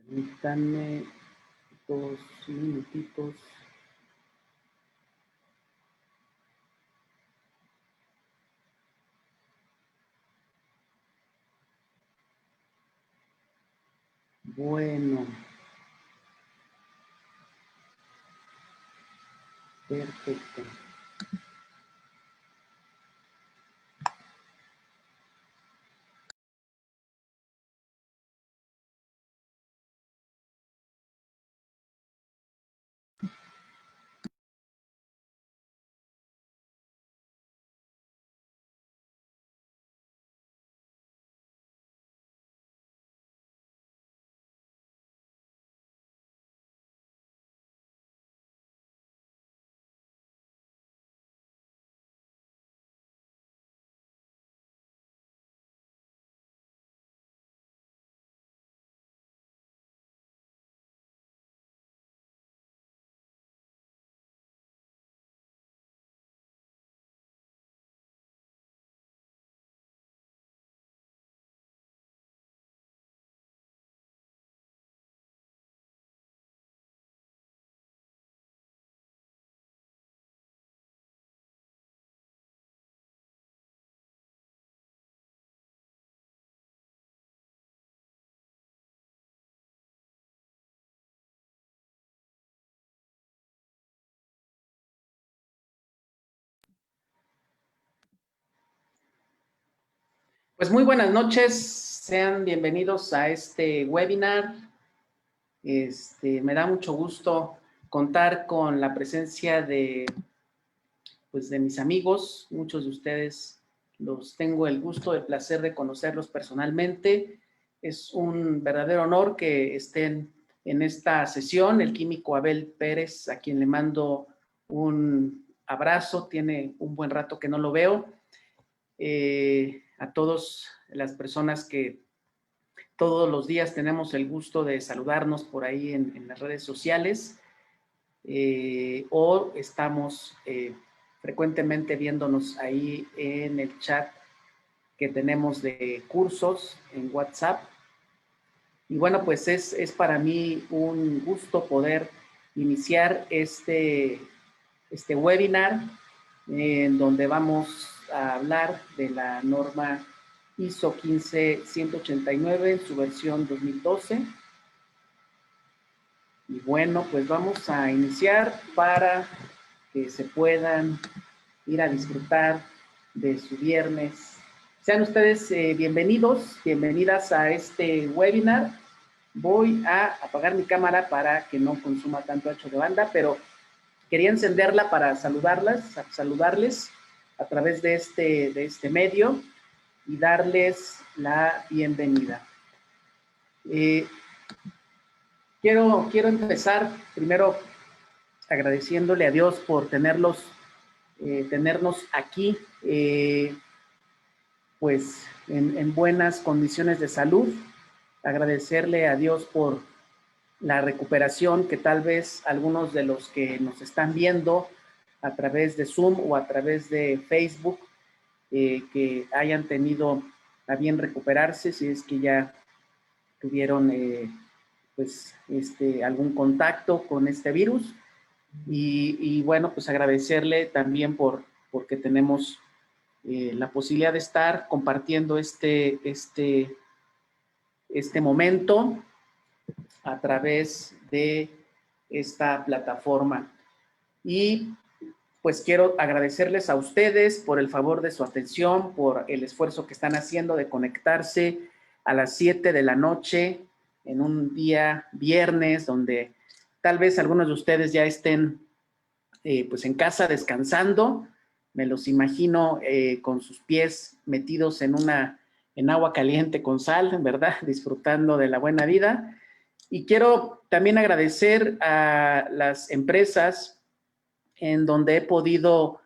Permítanme 2 minutitos. Bueno, perfecto. Pues muy buenas noches, sean bienvenidos a este webinar. Me da mucho gusto contar con la presencia de mis amigos. Muchos de ustedes los tengo el gusto, el placer de conocerlos personalmente. Es un verdadero honor que estén en esta sesión. El químico Abel Pérez, a quien le mando un abrazo, tiene un buen rato que no lo veo. A todas las personas que todos los días tenemos el gusto de saludarnos por ahí en las redes sociales, o estamos frecuentemente viéndonos ahí en el chat que tenemos de cursos en WhatsApp. Y bueno, pues es para mí un gusto poder iniciar este webinar en donde vamos a hablar de la norma ISO 15189 en su versión 2012. Y bueno, pues vamos a iniciar para que se puedan ir a disfrutar de su viernes. Sean ustedes bienvenidos, bienvenidas a este webinar. Voy a apagar mi cámara para que no consuma tanto ancho de banda, pero quería encenderla para saludarles a través de este medio y darles la bienvenida. Quiero empezar primero agradeciéndole a Dios por tenernos aquí, pues en buenas condiciones de salud. Agradecerle a Dios por la recuperación que tal vez algunos de los que nos están viendo a través de Zoom o a través de Facebook, que hayan tenido a bien recuperarse, si es que ya tuvieron algún contacto con este virus. Y bueno, pues agradecerle también porque tenemos la posibilidad de estar compartiendo este momento a través de esta plataforma. Y pues quiero agradecerles a ustedes por el favor de su atención, por el esfuerzo que están haciendo de conectarse a las 7 de la noche en un día viernes, donde tal vez algunos de ustedes ya estén pues en casa descansando. Me los imagino con sus pies metidos en agua caliente con sal, ¿verdad? Disfrutando de la buena vida. Y quiero también agradecer a las empresas en donde he podido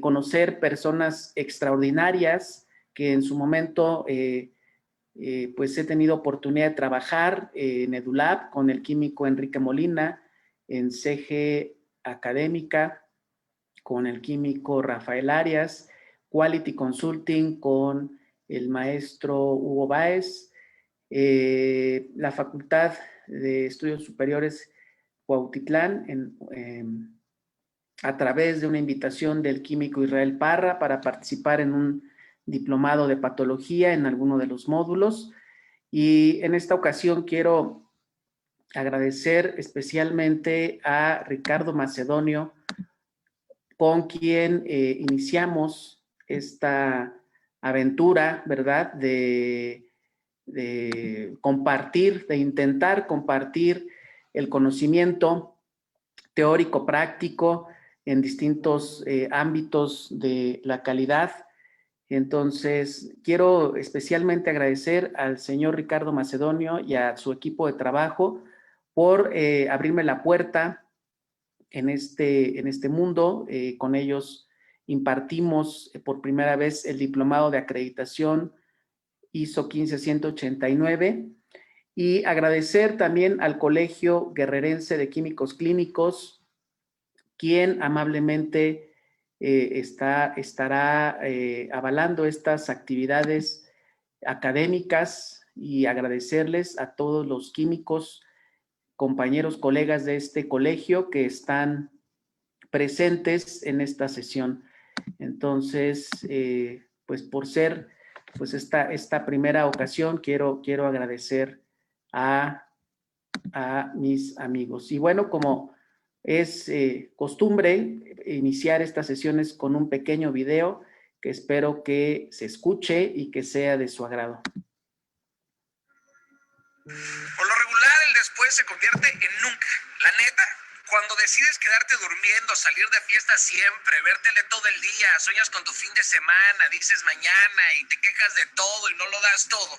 conocer personas extraordinarias que en su momento pues he tenido oportunidad de trabajar en EduLab con el químico Enrique Molina, en CG Académica con el químico Rafael Arias, Quality Consulting con el maestro Hugo Báez, la Facultad de Estudios Superiores Cuautitlán, a través de una invitación del químico Israel Parra para participar en un diplomado de patología en alguno de los módulos. Y en esta ocasión quiero agradecer especialmente a Ricardo Macedonio, con quien iniciamos esta aventura, ¿verdad? De compartir, de intentar compartir el conocimiento teórico práctico en distintos ámbitos de la calidad. Entonces, quiero especialmente agradecer al señor Ricardo Macedonio y a su equipo de trabajo por abrirme la puerta en este mundo. Con ellos impartimos por primera vez el diplomado de acreditación ISO 15189 y agradecer también al Colegio Guerrerense de Químicos Clínicos, quien amablemente estará avalando estas actividades académicas, y agradecerles a todos los químicos, compañeros, colegas de este colegio que están presentes en esta sesión. Entonces, pues por ser pues esta primera ocasión, quiero agradecer a mis amigos. Y bueno, como es costumbre, iniciar estas sesiones con un pequeño video que espero que se escuche y que sea de su agrado. Por lo regular, el después se convierte en nunca. La neta, cuando decides quedarte durmiendo, salir de fiesta siempre, ver tele todo el día, sueñas con tu fin de semana, dices mañana y te quejas de todo y no lo das todo.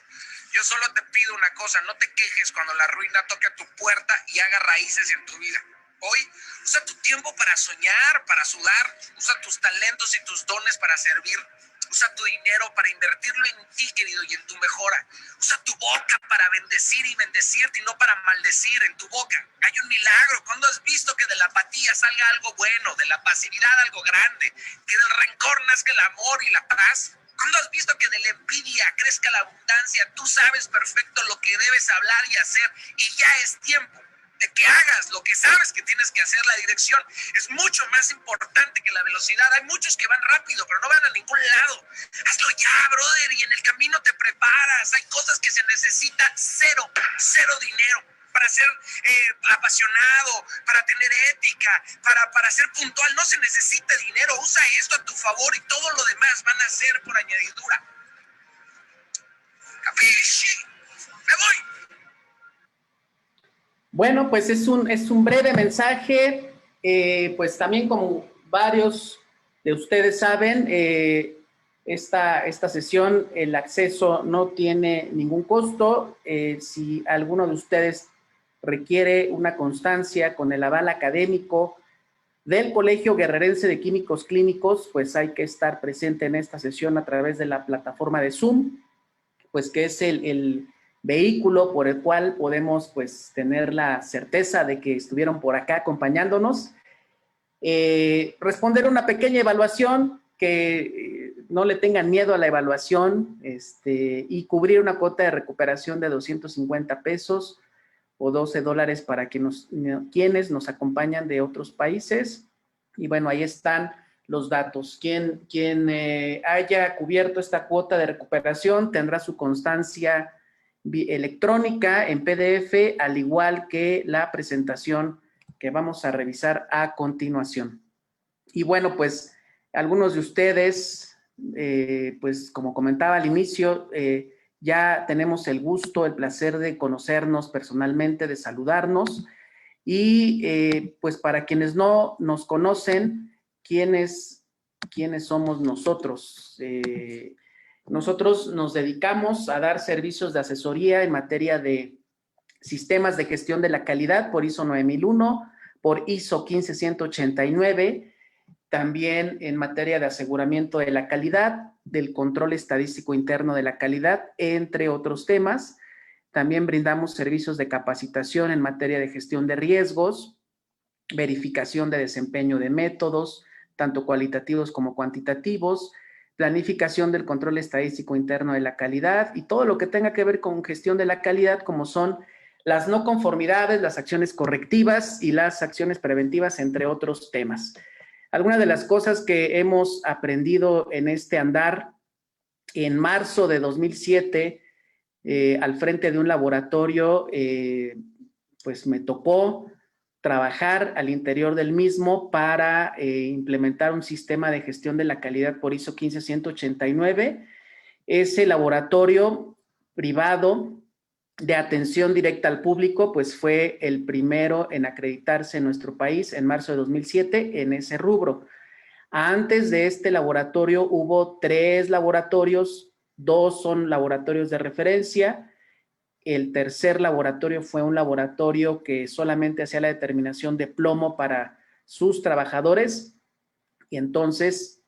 Yo solo te pido una cosa, no te quejes cuando la ruina toque a tu puerta y haga raíces en tu vida. Hoy, usa tu tiempo para soñar, para sudar, usa tus talentos y tus dones para servir. Usa tu dinero para invertirlo en ti, querido, y en tu mejora. Usa tu boca para bendecir y bendecirte y no para maldecir en tu boca. Hay un milagro. ¿Cuándo has visto que de la apatía salga algo bueno, de la pasividad algo grande, que del rencor nazca el amor y la paz? ¿Cuándo has visto que de la envidia crezca la abundancia? Tú sabes perfecto lo que debes hablar y hacer, y ya es tiempo de que hagas lo que sabes que tienes que hacer. La dirección es mucho más importante que la velocidad. Hay muchos que van rápido, pero no van a ningún lado. Hazlo ya, brother, y en el camino te preparas. Hay cosas que se necesita cero dinero para ser apasionado, para tener ética, para ser puntual. No se necesita dinero. Usa esto a tu favor y todo lo demás van a ser por añadidura. Capisci? Me voy. Bueno, pues es un breve mensaje. Pues también, como varios de ustedes saben, esta sesión, el acceso no tiene ningún costo. Si alguno de ustedes requiere una constancia con el aval académico del Colegio Guerrerense de Químicos Clínicos, pues hay que estar presente en esta sesión a través de la plataforma de Zoom, pues que es el vehículo por el cual podemos pues tener la certeza de que estuvieron por acá acompañándonos. Responder una pequeña evaluación, que no le tengan miedo a la evaluación, y cubrir una cuota de recuperación de 250 pesos o $12 para quienes nos acompañan de otros países. Y bueno, ahí están los datos. Quien haya cubierto esta cuota de recuperación tendrá su constancia electrónica en PDF, al igual que la presentación que vamos a revisar a continuación. Y bueno, pues algunos de ustedes, pues como comentaba al inicio, ya tenemos el gusto, el placer de conocernos personalmente, de saludarnos. Y pues para quienes no nos conocen, ¿quiénes somos nosotros? Nosotros nos dedicamos a dar servicios de asesoría en materia de sistemas de gestión de la calidad por ISO 9001, por ISO 15189, también en materia de aseguramiento de la calidad, del control estadístico interno de la calidad, entre otros temas. También brindamos servicios de capacitación en materia de gestión de riesgos, verificación de desempeño de métodos, tanto cualitativos como cuantitativos. planificación del control estadístico interno de la calidad y todo lo que tenga que ver con gestión de la calidad, como son las no conformidades, las acciones correctivas y las acciones preventivas, entre otros temas. Algunas de las cosas que hemos aprendido en este andar: en marzo de 2007, al frente de un laboratorio, pues me tocó trabajar al interior del mismo para implementar un sistema de gestión de la calidad por ISO 15189. Ese laboratorio privado de atención directa al público, pues fue el primero en acreditarse en nuestro país en marzo de 2007 en ese rubro. Antes de este laboratorio hubo 3 laboratorios, 2 son laboratorios de referencia. El tercer laboratorio fue un laboratorio que solamente hacía la determinación de plomo para sus trabajadores, y entonces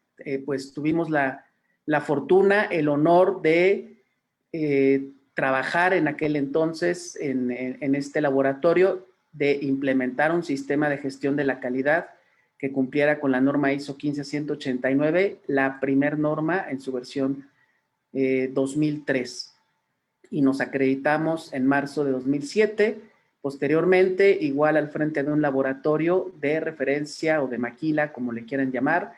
pues tuvimos la fortuna, el honor de trabajar en aquel entonces en este laboratorio, de implementar un sistema de gestión de la calidad que cumpliera con la norma ISO 15189, la primer norma en su versión 2003. Y nos acreditamos en marzo de 2007. Posteriormente, igual al frente de un laboratorio de referencia o de maquila, como le quieran llamar,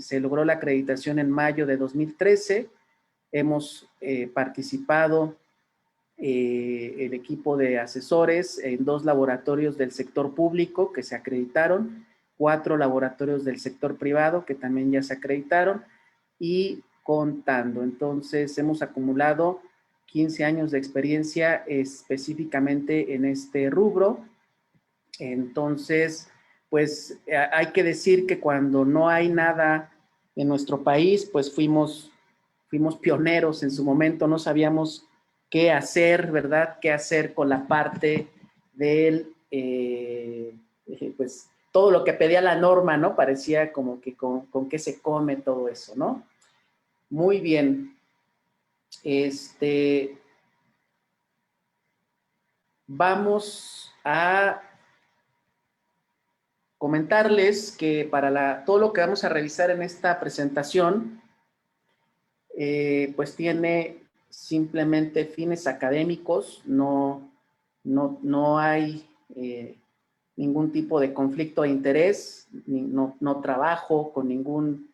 se logró la acreditación en mayo de 2013. Hemos participado el equipo de asesores en 2 laboratorios del sector público que se acreditaron, 4 laboratorios del sector privado que también ya se acreditaron, y contando. Entonces, hemos acumulado 15 años de experiencia específicamente en este rubro. Entonces, pues hay que decir que cuando no hay nada en nuestro país, pues fuimos pioneros en su momento, no sabíamos qué hacer, ¿verdad? Qué hacer con la parte del, pues todo lo que pedía la norma, ¿no? Parecía como que con qué se come todo eso, ¿no? Muy bien. Vamos a comentarles que para todo lo que vamos a revisar en esta presentación, pues tiene simplemente fines académicos, no hay ningún tipo de conflicto de interés, no trabajo con ningún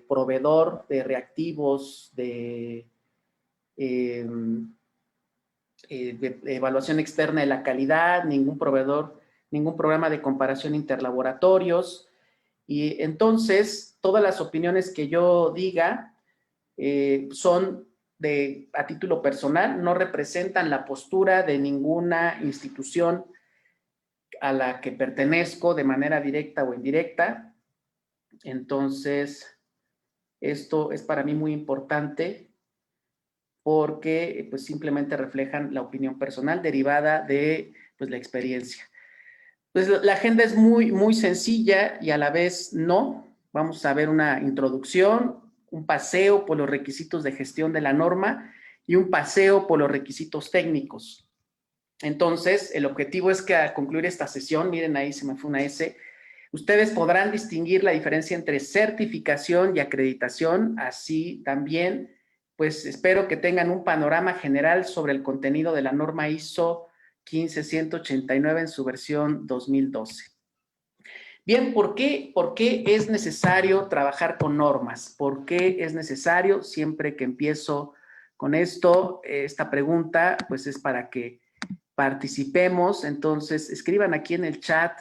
proveedor de reactivos, de evaluación externa de la calidad, ningún proveedor, ningún programa de comparación interlaboratorios. Y entonces, todas las opiniones que yo diga son a título personal, no representan la postura de ninguna institución a la que pertenezco de manera directa o indirecta. Entonces, esto es para mí muy importante, porque pues simplemente reflejan la opinión personal derivada de pues la experiencia. Pues la agenda es muy sencilla y a la vez no. Vamos a ver una introducción, un paseo por los requisitos de gestión de la norma y un paseo por los requisitos técnicos. Entonces, el objetivo es que al concluir esta sesión, miren ahí se me fue una S, ustedes podrán distinguir la diferencia entre certificación y acreditación, así también pues espero que tengan un panorama general sobre el contenido de la norma ISO 15189 en su versión 2012. Bien, ¿por qué es necesario trabajar con normas? ¿Por qué es necesario? Siempre que empiezo con esto, esta pregunta, pues es para que participemos. Entonces, escriban aquí en el chat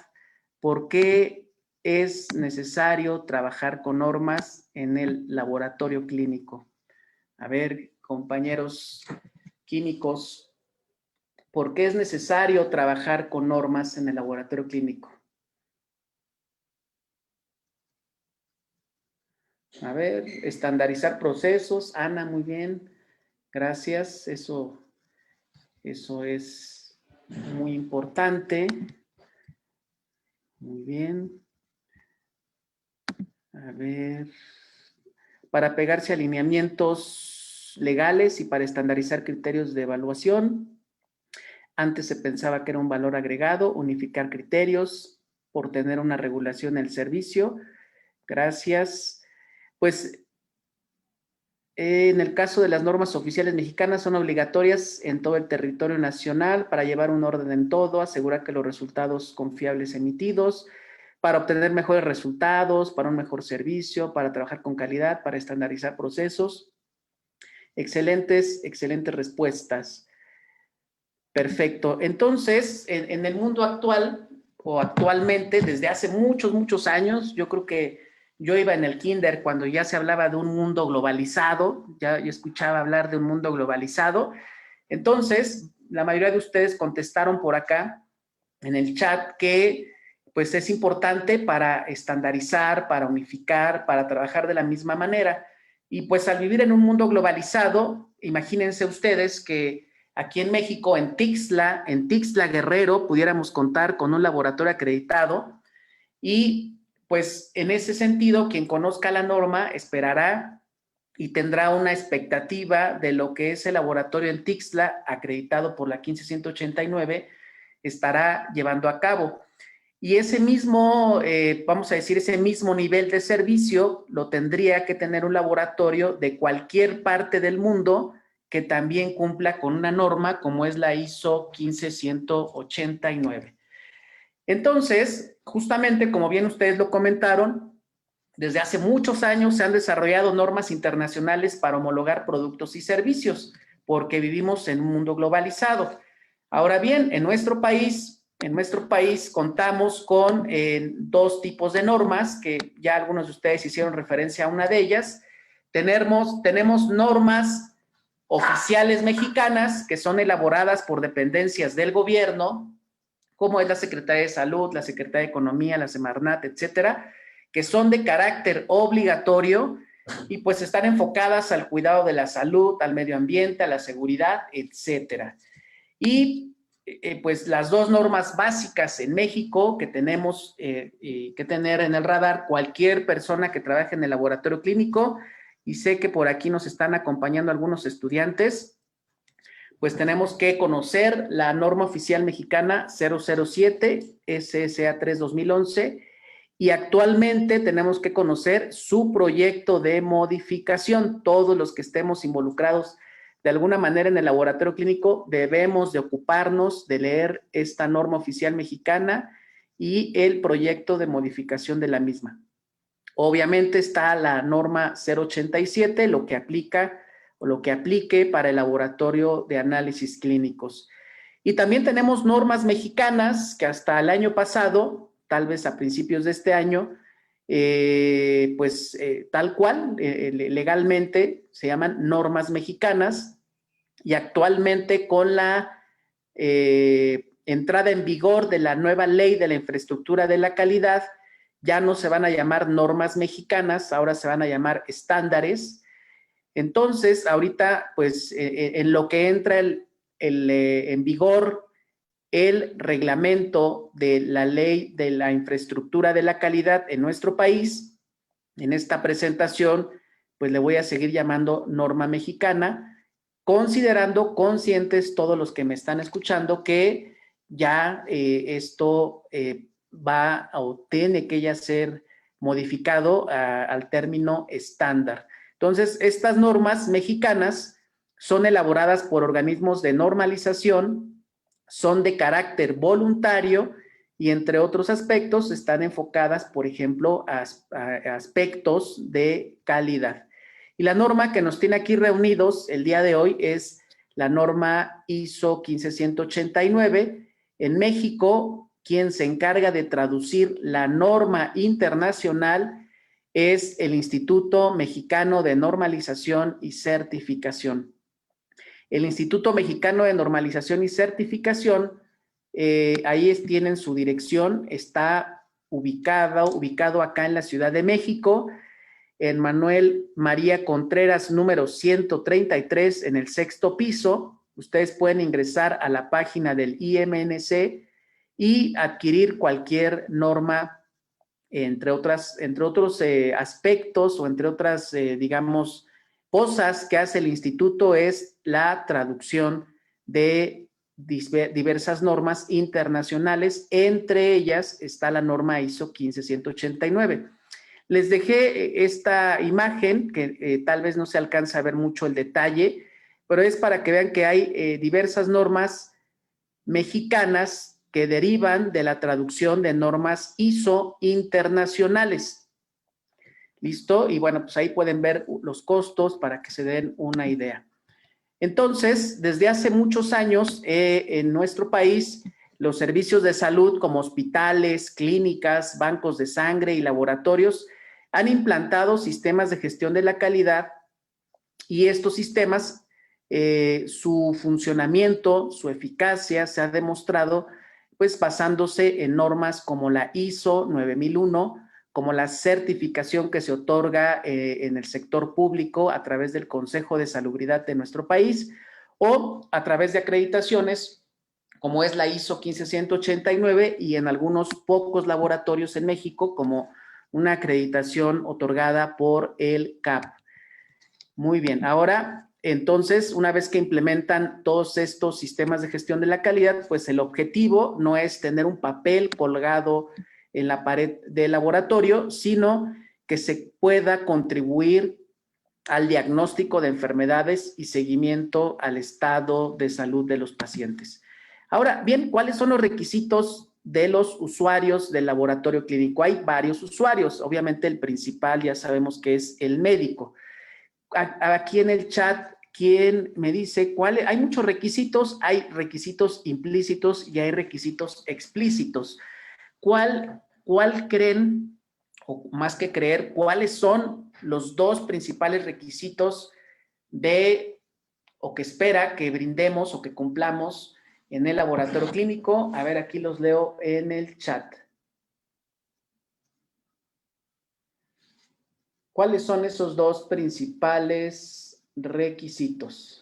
por qué es necesario trabajar con normas en el laboratorio clínico. A ver, compañeros químicos, ¿por qué es necesario trabajar con normas en el laboratorio clínico? A ver, estandarizar procesos. Ana, muy bien. Gracias. Eso es muy importante. Muy bien. A ver, para pegarse a alineamientos legales y para estandarizar criterios de evaluación. Antes se pensaba que era un valor agregado, unificar criterios por tener una regulación en el servicio. Gracias. Pues En el caso de las normas oficiales mexicanas, son obligatorias en todo el territorio nacional para llevar un orden en todo, asegurar que los resultados confiables emitidos, para obtener mejores resultados, para un mejor servicio, para trabajar con calidad, para estandarizar procesos. Excelentes respuestas. Perfecto. Entonces, en el mundo actual, o actualmente, desde hace muchos años, yo creo que yo iba en el kinder cuando ya se hablaba de un mundo globalizado, ya yo escuchaba hablar de un mundo globalizado. Entonces, la mayoría de ustedes contestaron por acá en el chat que pues es importante para estandarizar, para unificar, para trabajar de la misma manera. Y pues al vivir en un mundo globalizado, imagínense ustedes que aquí en México, en Tixla Guerrero, pudiéramos contar con un laboratorio acreditado y pues en ese sentido, quien conozca la norma esperará y tendrá una expectativa de lo que es el laboratorio en Tixla, acreditado por la 15189, estará llevando a cabo. Y ese mismo, vamos a decir, ese mismo nivel de servicio lo tendría que tener un laboratorio de cualquier parte del mundo que también cumpla con una norma como es la ISO 15189. Entonces, justamente como bien ustedes lo comentaron, desde hace muchos años se han desarrollado normas internacionales para homologar productos y servicios, porque vivimos en un mundo globalizado. Ahora bien, en nuestro país contamos con dos tipos de normas, que ya algunos de ustedes hicieron referencia a una de ellas. Tenemos normas oficiales mexicanas que son elaboradas por dependencias del gobierno, como es la Secretaría de Salud, la Secretaría de Economía, la Semarnat, etcétera, que son de carácter obligatorio y pues están enfocadas al cuidado de la salud, al medio ambiente, a la seguridad, etcétera. Y pues las dos normas básicas en México que tenemos que tener en el radar cualquier persona que trabaje en el laboratorio clínico, y sé que por aquí nos están acompañando algunos estudiantes, pues tenemos que conocer la norma oficial mexicana 007 SSA 3 2011 y actualmente tenemos que conocer su proyecto de modificación. Todos los que estemos involucrados de alguna manera en el laboratorio clínico debemos de ocuparnos de leer esta norma oficial mexicana y el proyecto de modificación de la misma. Obviamente está la norma 087, lo que aplica o lo que aplique para el laboratorio de análisis clínicos. Y también tenemos normas mexicanas que hasta el año pasado, tal vez a principios de este año, tal cual, legalmente se llaman normas mexicanas, y actualmente con la entrada en vigor de la nueva ley de la infraestructura de la calidad, ya no se van a llamar normas mexicanas, ahora se van a llamar estándares. Entonces, ahorita, pues, en lo que entra en vigor el reglamento de la ley de la infraestructura de la calidad en nuestro país, en esta presentación, pues le voy a seguir llamando norma mexicana, considerando conscientes todos los que me están escuchando que ya esto va o tiene que ya ser modificado al término estándar. Entonces, estas normas mexicanas son elaboradas por organismos de normalización, son de carácter voluntario y entre otros aspectos están enfocadas, por ejemplo, a aspectos de calidad. Y la norma que nos tiene aquí reunidos el día de hoy es la norma ISO 15189. En México, quien se encarga de traducir la norma internacional es el Instituto Mexicano de Normalización y Certificación. El Instituto Mexicano de Normalización y Certificación, ahí tienen su dirección, está ubicado acá en la Ciudad de México, en Manuel María Contreras, número 133, en el 6º piso. Ustedes pueden ingresar a la página del IMNC y adquirir cualquier norma, entre otros aspectos o entre otras, digamos, cosas que hace el instituto es la traducción de diversas normas internacionales. Entre ellas está la norma ISO 15189. Les dejé esta imagen que tal vez no se alcanza a ver mucho el detalle, pero es para que vean que hay diversas normas mexicanas que derivan de la traducción de normas ISO internacionales. ¿Listo? Y bueno, pues ahí pueden ver los costos para que se den una idea. Entonces, desde hace muchos años en nuestro país, los servicios de salud como hospitales, clínicas, bancos de sangre y laboratorios han implantado sistemas de gestión de la calidad y estos sistemas, su funcionamiento, su eficacia se ha demostrado pues basándose en normas como la ISO 9001, como la certificación que se otorga en el sector público a través del Consejo de Salubridad de nuestro país o a través de acreditaciones como es la ISO 15189 y en algunos pocos laboratorios en México como una acreditación otorgada por el CAP. Muy bien, ahora entonces una vez que implementan todos estos sistemas de gestión de la calidad, pues el objetivo no es tener un papel colgado en la pared del laboratorio, sino que se pueda contribuir al diagnóstico de enfermedades y seguimiento al estado de salud de los pacientes. Ahora, bien, ¿cuáles son los requisitos de los usuarios del laboratorio clínico? Hay varios usuarios, obviamente el principal ya sabemos que es el médico. Aquí en el chat, ¿quién me dice cuáles? Hay muchos requisitos, hay requisitos implícitos y hay requisitos explícitos. ¿Cuál creen, o más que creer, cuáles son los dos principales requisitos o que espera que brindemos o que cumplamos en el laboratorio clínico? A ver, aquí los leo en el chat. ¿Cuáles son esos dos principales requisitos?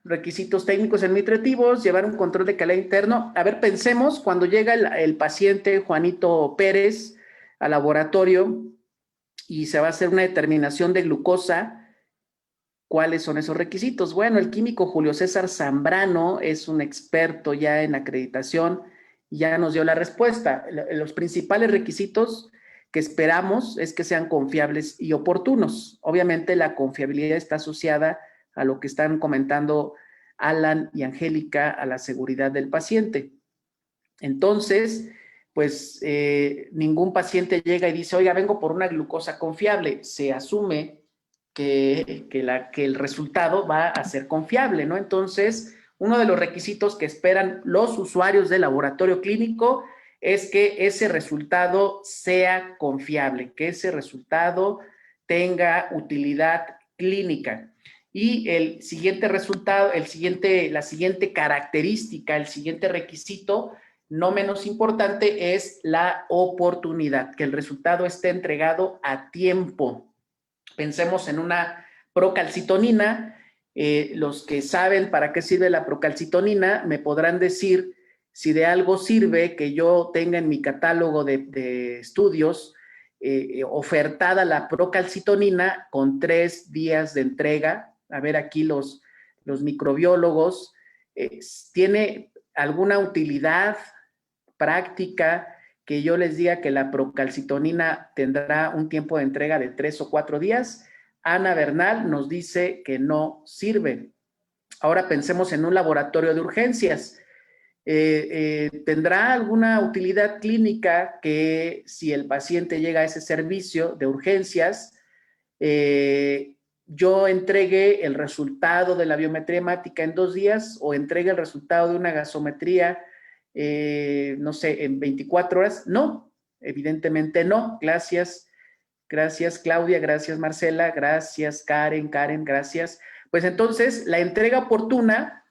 Requisitos técnicos administrativos, llevar un control de calidad interno. A ver, pensemos cuando llega el paciente Juanito Pérez al laboratorio y se va a hacer una determinación de glucosa. ¿Cuáles son esos requisitos? Bueno, el químico Julio César Zambrano es un experto ya en acreditación y ya nos dio la respuesta. Los principales requisitos que esperamos es que sean confiables y oportunos. Obviamente la confiabilidad está asociada a lo que están comentando Alan y Angélica, a la seguridad del paciente. Entonces, pues ningún paciente llega y dice, oiga, vengo por una glucosa confiable. Se asume que el resultado va a ser confiable, ¿no? Entonces, uno de los requisitos que esperan los usuarios del laboratorio clínico es que ese resultado sea confiable, que ese resultado tenga utilidad clínica. Y el siguiente resultado, la siguiente característica, el siguiente requisito, no menos importante, es la oportunidad, que el resultado esté entregado a tiempo. Pensemos en una procalcitonina. Los que saben para qué sirve la procalcitonina me podrán decir si de algo sirve que yo tenga en mi catálogo de estudios ofertada la procalcitonina con 3 días de entrega. A ver aquí los microbiólogos. ¿Tiene alguna utilidad práctica que yo les diga que la procalcitonina tendrá un tiempo de entrega de 3 o 4 días? Ana Bernal nos dice que no sirve. Ahora pensemos en un laboratorio de urgencias. ¿Tendrá alguna utilidad clínica que si el paciente llega a ese servicio de urgencias, yo entregue el resultado de la biometría hemática en 2 días o entregue el resultado de una gasometría no sé, en 24 horas? No, evidentemente no. Gracias Claudia, gracias Marcela, gracias Karen, gracias. Pues entonces, la entrega oportuna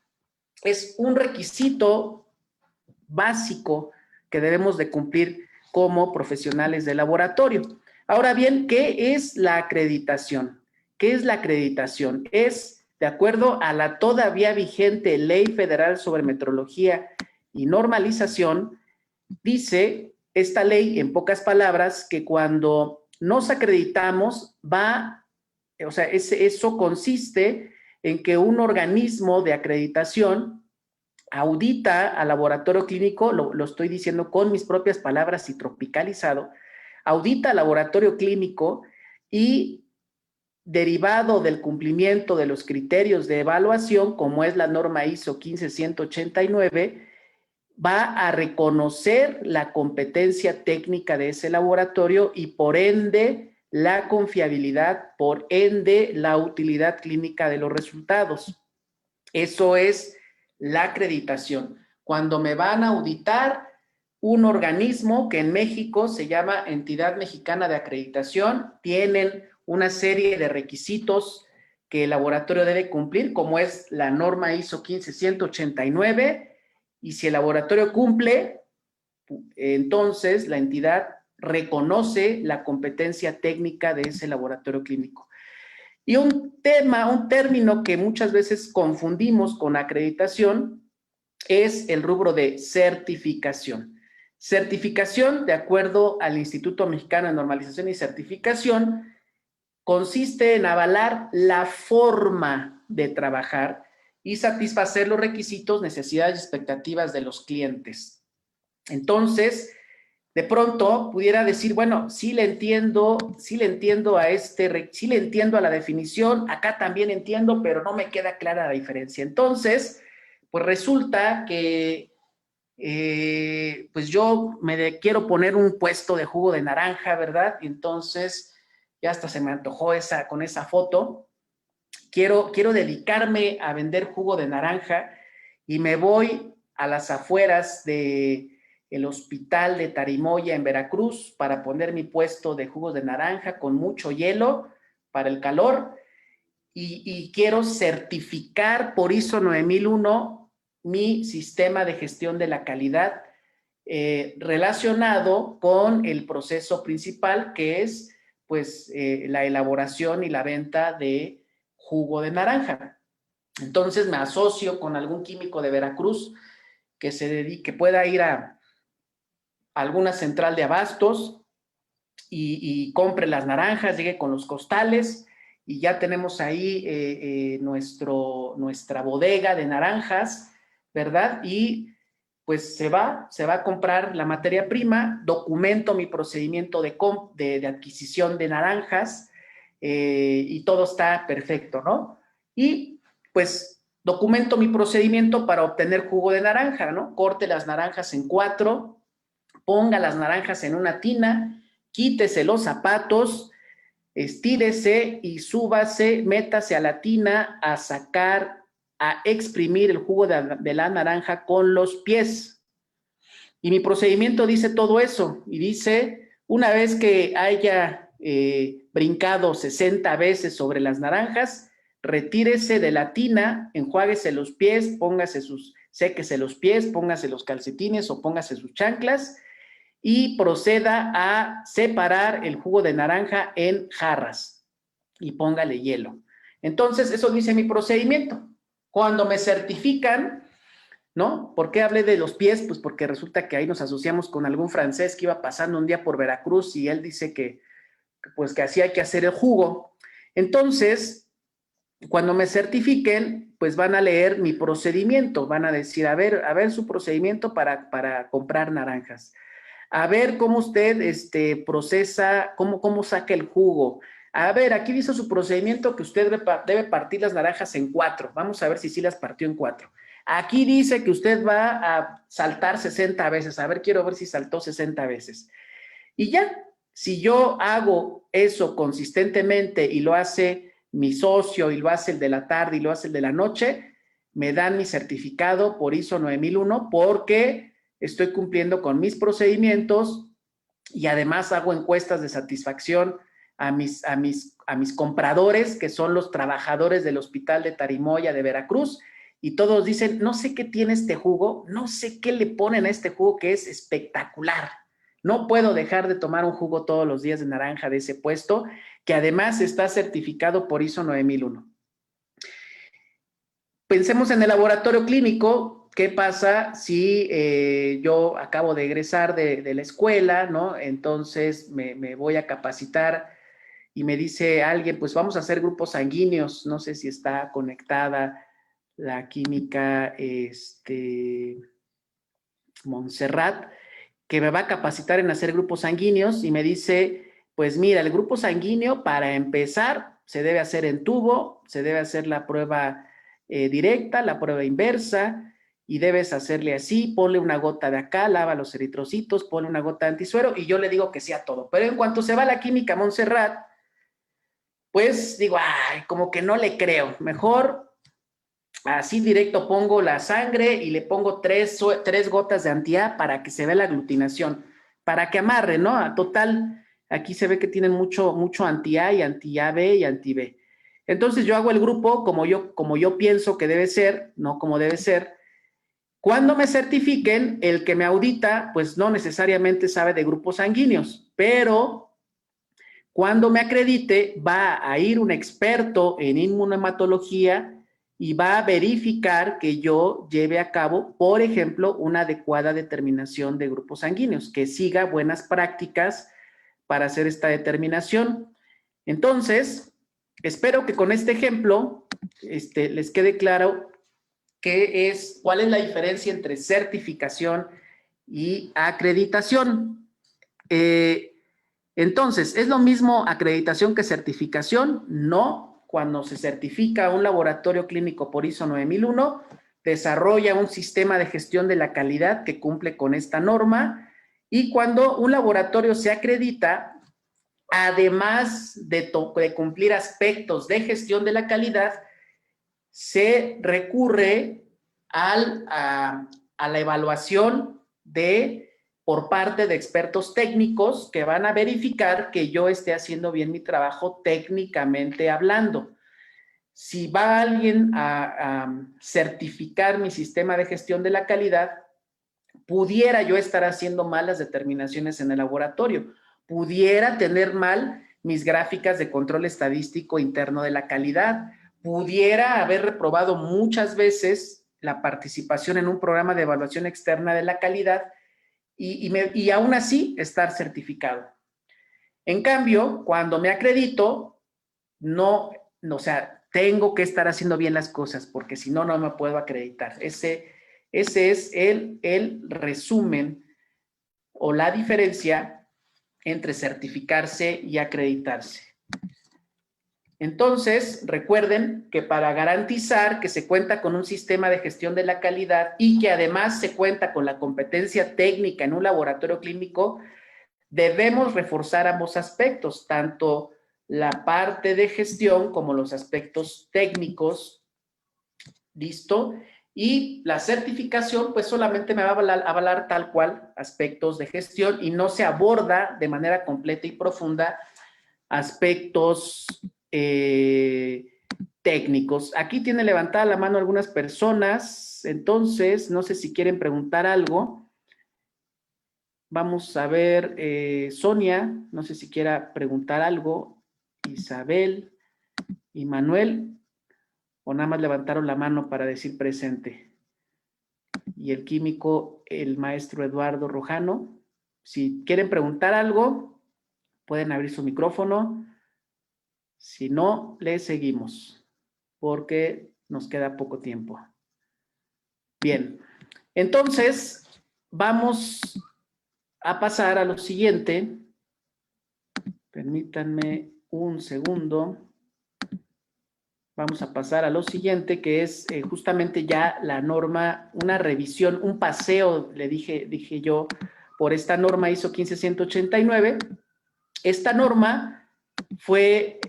es un requisito básico que debemos de cumplir como profesionales de laboratorio. Ahora bien, ¿qué es la acreditación? ¿Qué es la acreditación? Es, de acuerdo a la todavía vigente Ley Federal sobre Metrología y Normalización, dice esta ley, en pocas palabras, que cuando nos acreditamos eso consiste en que un organismo de acreditación audita al laboratorio clínico, lo estoy diciendo con mis propias palabras y tropicalizado, audita al laboratorio clínico y derivado del cumplimiento de los criterios de evaluación, como es la norma ISO 15189, va a reconocer la competencia técnica de ese laboratorio y por ende la confiabilidad, por ende la utilidad clínica de los resultados. Eso es la acreditación. Cuando me van a auditar un organismo que en México se llama Entidad Mexicana de Acreditación, tienen una serie de requisitos que el laboratorio debe cumplir, como es la norma ISO 15189, y si el laboratorio cumple, entonces la entidad reconoce la competencia técnica de ese laboratorio clínico. Y un término que muchas veces confundimos con acreditación es el rubro de certificación. Certificación, de acuerdo al Instituto Mexicano de Normalización y Certificación, consiste en avalar la forma de trabajar y satisfacer los requisitos, necesidades y expectativas de los clientes. Entonces, de pronto pudiera decir, bueno, sí le entiendo sí le entiendo a la definición, acá también entiendo, pero no me queda clara la diferencia. Entonces, pues resulta que pues yo quiero poner un puesto de jugo de naranja, ¿verdad? Y entonces ya hasta se me antojó con esa foto. Quiero dedicarme a vender jugo de naranja y me voy a las afueras del hospital de Tarimoya en Veracruz para poner mi puesto de jugos de naranja con mucho hielo para el calor y quiero certificar por ISO 9001 mi sistema de gestión de la calidad relacionado con el proceso principal que es pues la elaboración y la venta de jugo de naranja. Entonces me asocio con algún químico de Veracruz que pueda ir a alguna central de abastos y compre las naranjas, llegue con los costales y ya tenemos ahí nuestra bodega de naranjas, ¿verdad? Y pues se va a comprar la materia prima, documento mi procedimiento de adquisición de naranjas y todo está perfecto, ¿no? Y pues documento mi procedimiento para obtener jugo de naranja, ¿no? Corte las naranjas en 4, ponga las naranjas en una tina, quítese los zapatos, estírese y súbase, métase a la tina a exprimir el jugo de la naranja con los pies. Y mi procedimiento dice todo eso, y dice, una vez que haya brincado 60 veces sobre las naranjas, retírese de la tina, enjuáguese los pies, séquese los pies, póngase los calcetines o póngase sus chanclas, y proceda a separar el jugo de naranja en jarras y póngale hielo. Entonces, eso dice mi procedimiento. Cuando me certifican, ¿no? ¿Por qué hablé de los pies? Pues porque resulta que ahí nos asociamos con algún francés que iba pasando un día por Veracruz y él dice que así hay que hacer el jugo. Entonces, cuando me certifiquen, pues van a leer mi procedimiento, van a decir, a ver su procedimiento para comprar naranjas. A ver cómo usted procesa, cómo saca el jugo. A ver, aquí dice su procedimiento que usted debe partir las naranjas en 4. Vamos a ver si sí las partió en 4. Aquí dice que usted va a saltar 60 veces. A ver, quiero ver si saltó 60 veces. Y ya, si yo hago eso consistentemente y lo hace mi socio y lo hace el de la tarde y lo hace el de la noche, me dan mi certificado por ISO 9001 porque estoy cumpliendo con mis procedimientos y además hago encuestas de satisfacción a mis compradores, que son los trabajadores del hospital de Tarimoya de Veracruz, y todos dicen, no sé qué tiene este jugo, no sé qué le ponen a este jugo que es espectacular. No puedo dejar de tomar un jugo todos los días de naranja de ese puesto, que además está certificado por ISO 9001. Pensemos en el laboratorio clínico. ¿Qué pasa si yo acabo de egresar de la escuela, ¿no? Entonces me voy a capacitar y me dice alguien, pues vamos a hacer grupos sanguíneos, no sé si está conectada la química Montserrat, que me va a capacitar en hacer grupos sanguíneos y me dice, pues mira, el grupo sanguíneo para empezar se debe hacer en tubo, se debe hacer la prueba directa, la prueba inversa, y debes hacerle así, ponle una gota de acá, lava los eritrocitos, ponle una gota de antisuero, y yo le digo que sí a todo. Pero en cuanto se va la química Montserrat, pues digo, ay, como que no le creo. Mejor así directo pongo la sangre y le pongo tres gotas de anti-A para que se vea la aglutinación, para que amarre, ¿no? A total, aquí se ve que tienen mucho anti-A y anti-AB y anti-B. Entonces yo hago el grupo como yo pienso que debe ser, no como debe ser. Cuando me certifiquen, el que me audita, pues no necesariamente sabe de grupos sanguíneos, pero cuando me acredite, va a ir un experto en inmunohematología y va a verificar que yo lleve a cabo, por ejemplo, una adecuada determinación de grupos sanguíneos, que siga buenas prácticas para hacer esta determinación. Entonces, espero que con este ejemplo les quede claro cuál es la diferencia entre certificación y acreditación. Entonces, ¿es lo mismo acreditación que certificación? No. Cuando se certifica un laboratorio clínico por ISO 9001, desarrolla un sistema de gestión de la calidad que cumple con esta norma, y cuando un laboratorio se acredita, además de cumplir aspectos de gestión de la calidad, se recurre a la evaluación por parte de expertos técnicos que van a verificar que yo esté haciendo bien mi trabajo técnicamente hablando. Si va alguien a certificar mi sistema de gestión de la calidad, pudiera yo estar haciendo malas determinaciones en el laboratorio, pudiera tener mal mis gráficas de control estadístico interno de la calidad, pudiera haber reprobado muchas veces la participación en un programa de evaluación externa de la calidad y aún así estar certificado. En cambio, cuando me acredito, o sea, tengo que estar haciendo bien las cosas porque si no, no me puedo acreditar. Ese es el resumen o la diferencia entre certificarse y acreditarse. Entonces, recuerden que para garantizar que se cuenta con un sistema de gestión de la calidad y que además se cuenta con la competencia técnica en un laboratorio clínico, debemos reforzar ambos aspectos, tanto la parte de gestión como los aspectos técnicos. ¿Listo? Y la certificación, pues solamente me va a avalar tal cual aspectos de gestión y no se aborda de manera completa y profunda aspectos técnicos. Aquí tiene levantada la mano algunas personas, entonces no sé si quieren preguntar algo. Vamos a ver, Sonia, no sé si quiera preguntar algo, Isabel y Manuel, o nada más levantaron la mano para decir presente. Y el químico, el maestro Eduardo Rojano. Si quieren preguntar algo, pueden abrir su micrófono. Si no, le seguimos, porque nos queda poco tiempo. Bien, entonces vamos a pasar a lo siguiente. Permítanme un segundo. Vamos a pasar a lo siguiente, que es justamente ya la norma, una revisión, un paseo, le dije yo, por esta norma ISO 15189. Esta norma fue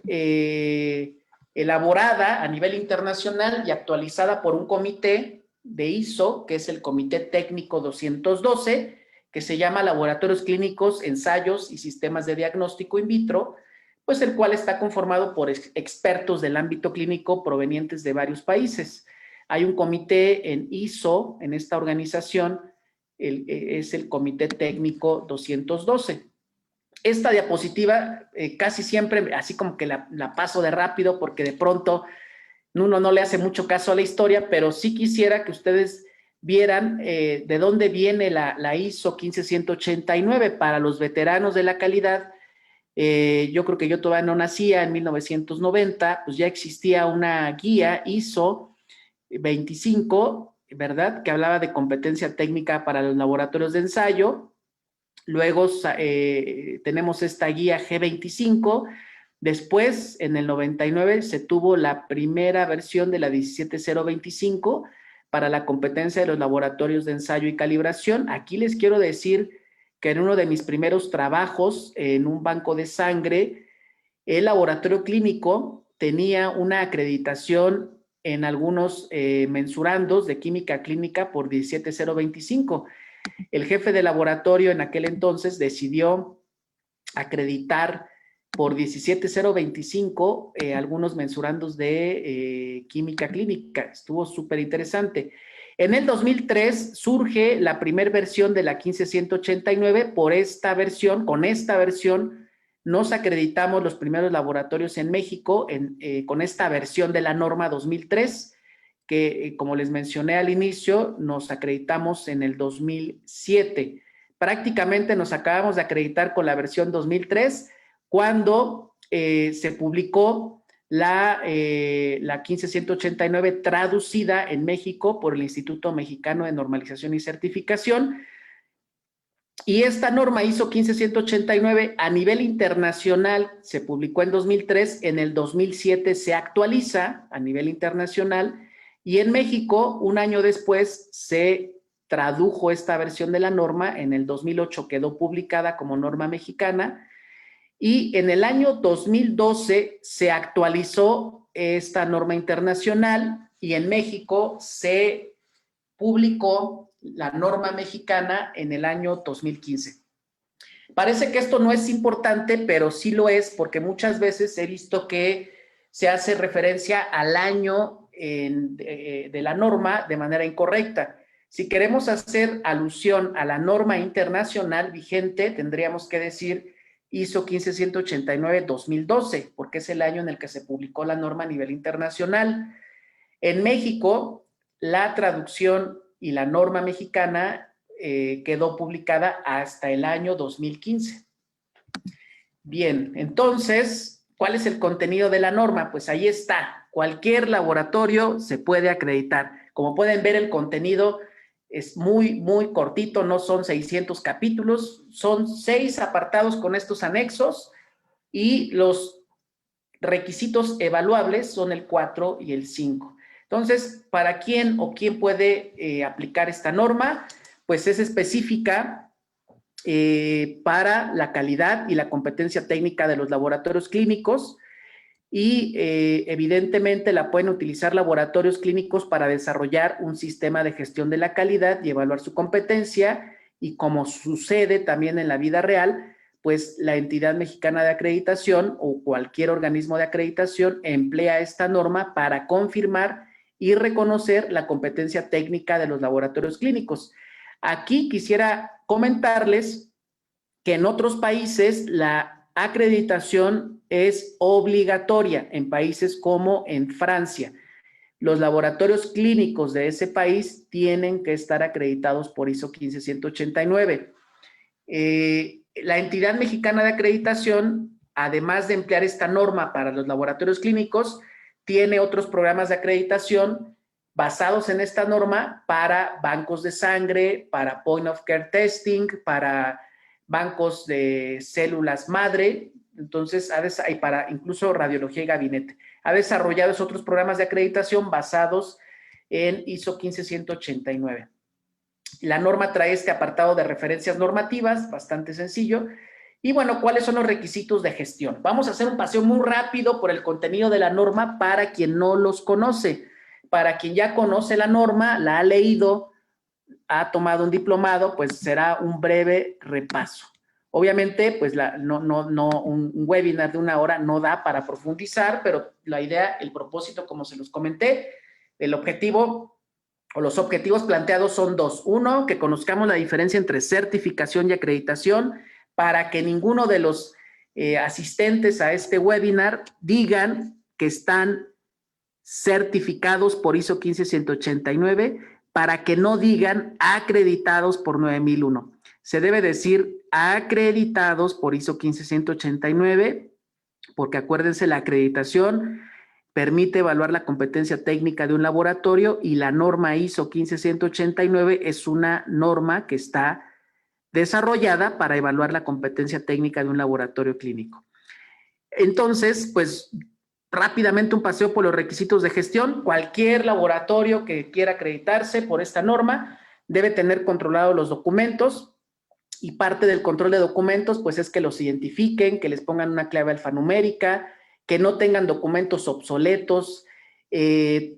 elaborada a nivel internacional y actualizada por un comité de ISO, que es el Comité Técnico 212, que se llama Laboratorios Clínicos, Ensayos y Sistemas de Diagnóstico in Vitro, pues el cual está conformado por expertos del ámbito clínico provenientes de varios países. Hay un comité en ISO, en esta organización, es el Comité Técnico 212. Esta diapositiva casi siempre, así como que la paso de rápido porque de pronto uno no le hace mucho caso a la historia, pero sí quisiera que ustedes vieran de dónde viene la ISO 15189 para los veteranos de la calidad. yo creo que yo todavía no nacía en 1990, pues ya existía una guía ISO 25, ¿verdad? Que hablaba de competencia técnica para los laboratorios de ensayo. Luego tenemos esta guía G25. Después, en el 99, se tuvo la primera versión de la 17025 para la competencia de los laboratorios de ensayo y calibración. Aquí les quiero decir que en uno de mis primeros trabajos en un banco de sangre, el laboratorio clínico tenía una acreditación en algunos mensurandos de química clínica por 17025. El jefe de laboratorio en aquel entonces decidió acreditar por 17025 algunos mensurandos de química clínica. Estuvo súper interesante. En el 2003 surge la primera versión de la 15189. Por esta versión, con esta versión, nos acreditamos los primeros laboratorios en México con esta versión de la norma 2003, que como les mencioné al inicio, nos acreditamos en el 2007. Prácticamente nos acabamos de acreditar con la versión 2003 cuando se publicó la 15189 traducida en México por el Instituto Mexicano de Normalización y Certificación. Y esta norma ISO 15189 a nivel internacional se publicó en 2003, en el 2007 se actualiza a nivel internacional y en México un año después se tradujo esta versión de la norma, en el 2008 quedó publicada como norma mexicana y en el año 2012 se actualizó esta norma internacional y en México se publicó la norma mexicana en el año 2015. Parece que esto no es importante, pero sí lo es porque muchas veces he visto que se hace referencia al año de la norma de manera incorrecta. Si queremos hacer alusión a la norma internacional vigente, tendríamos que decir ISO 15189-2012, porque es el año en el que se publicó la norma a nivel internacional. En México, la traducción y la norma mexicana quedó publicada hasta el año 2015. Bien, entonces, ¿cuál es el contenido de la norma? Pues ahí está. Cualquier laboratorio se puede acreditar. Como pueden ver, el contenido es muy, muy cortito, no son 600 capítulos, son 6 apartados con estos anexos y los requisitos evaluables son el 4 y el 5. Entonces, ¿para quién o quién puede aplicar esta norma? Pues es específica para la calidad y la competencia técnica de los laboratorios clínicos y evidentemente la pueden utilizar laboratorios clínicos para desarrollar un sistema de gestión de la calidad y evaluar su competencia y como sucede también en la vida real, pues la entidad mexicana de acreditación o cualquier organismo de acreditación emplea esta norma para confirmar y reconocer la competencia técnica de los laboratorios clínicos. Aquí quisiera comentarles que en otros países la acreditación es obligatoria, en países como en Francia. Los laboratorios clínicos de ese país tienen que estar acreditados por ISO 15189. La entidad mexicana de acreditación, además de emplear esta norma para los laboratorios clínicos, tiene otros programas de acreditación basados en esta norma para bancos de sangre, para point of care testing, para bancos de células madre, entonces, y para incluso radiología y gabinete. Ha desarrollado otros programas de acreditación basados en ISO 15189. La norma trae este apartado de referencias normativas, bastante sencillo. Y bueno, ¿cuáles son los requisitos de gestión? Vamos a hacer un paseo muy rápido por el contenido de la norma para quien no los conoce. Para quien ya conoce la norma, la ha leído, ha tomado un diplomado, pues será un breve repaso. Obviamente, pues un webinar de 1 hora no da para profundizar, pero la idea, el propósito, como se los comenté, el objetivo o los objetivos planteados son 2. 1, que conozcamos la diferencia entre certificación y acreditación para que ninguno de los asistentes a este webinar digan que están certificados por ISO 15189, para que no digan acreditados por 9001. se debe decir acreditados por ISO 15189, porque acuérdense, la acreditación permite evaluar la competencia técnica de un laboratorio y la norma ISO 15189 es una norma que está desarrollada para evaluar la competencia técnica de un laboratorio clínico. Entonces, pues rápidamente un paseo por los requisitos de gestión. Cualquier laboratorio que quiera acreditarse por esta norma debe tener controlados los documentos, y parte del control de documentos pues es que los identifiquen, que les pongan una clave alfanumérica, que no tengan documentos obsoletos.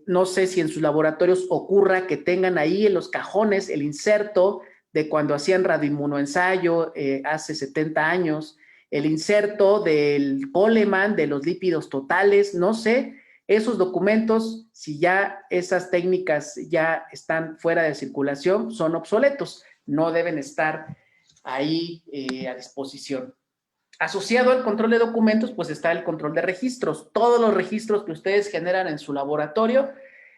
No sé si en sus laboratorios ocurra que tengan ahí en los cajones el inserto de cuando hacían radioinmunoensayo hace 70 años, el inserto del Coleman, de los lípidos totales, no sé, esos documentos, si ya esas técnicas ya están fuera de circulación, son obsoletos, no deben estar ahí a disposición. Asociado al control de documentos, pues está el control de registros. Todos los registros que ustedes generan en su laboratorio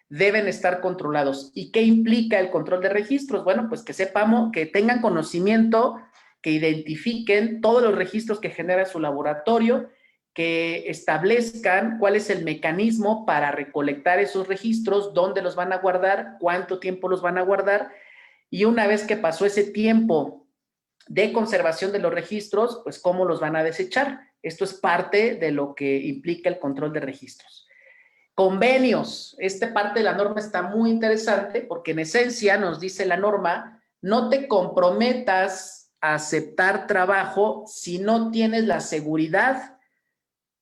deben estar controlados. ¿Y qué implica el control de registros? Bueno, pues que sepamos, que tengan conocimiento, que identifiquen todos los registros que genera su laboratorio, que establezcan cuál es el mecanismo para recolectar esos registros, dónde los van a guardar, cuánto tiempo los van a guardar, y una vez que pasó ese tiempo de conservación de los registros, pues cómo los van a desechar. Esto es parte de lo que implica el control de registros. Convenios. Esta parte de la norma está muy interesante porque en esencia nos dice la norma, no te comprometas a aceptar trabajo si no tienes la seguridad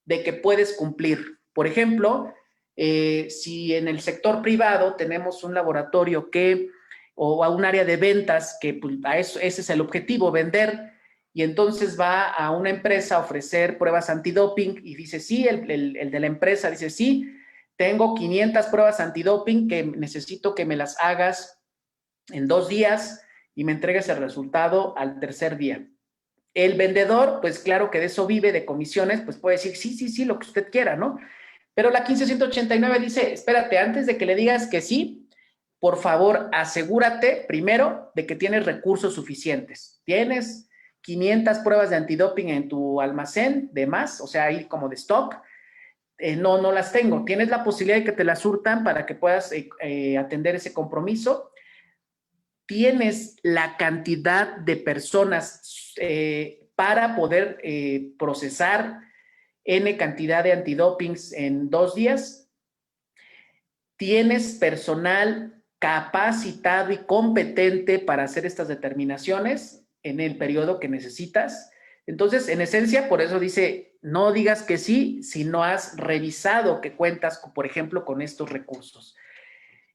de que puedes cumplir. Por ejemplo, si en el sector privado tenemos un laboratorio o a un área de ventas que pues, ese es el objetivo, vender, y entonces va a una empresa a ofrecer pruebas antidoping y dice, sí, el de la empresa dice, sí, tengo 500 pruebas antidoping que necesito que me las hagas en 2 días y me entregues el resultado al tercer día. El vendedor, pues claro que de eso vive, de comisiones, pues puede decir, sí, lo que usted quiera, ¿no? Pero la 15189 dice, espérate, antes de que le digas que sí, por favor, asegúrate primero de que tienes recursos suficientes. Tienes 500 pruebas de antidoping en tu almacén de más, o sea, ahí como de stock. No las tengo. Tienes la posibilidad de que te las surtan para que puedas atender ese compromiso. Tienes la cantidad de personas para poder procesar N cantidad de antidopings en 2 días. Tienes personal capacitado y competente para hacer estas determinaciones en el periodo que necesitas. Entonces, en esencia, por eso dice, no digas que sí si no has revisado que cuentas, por ejemplo, con estos recursos.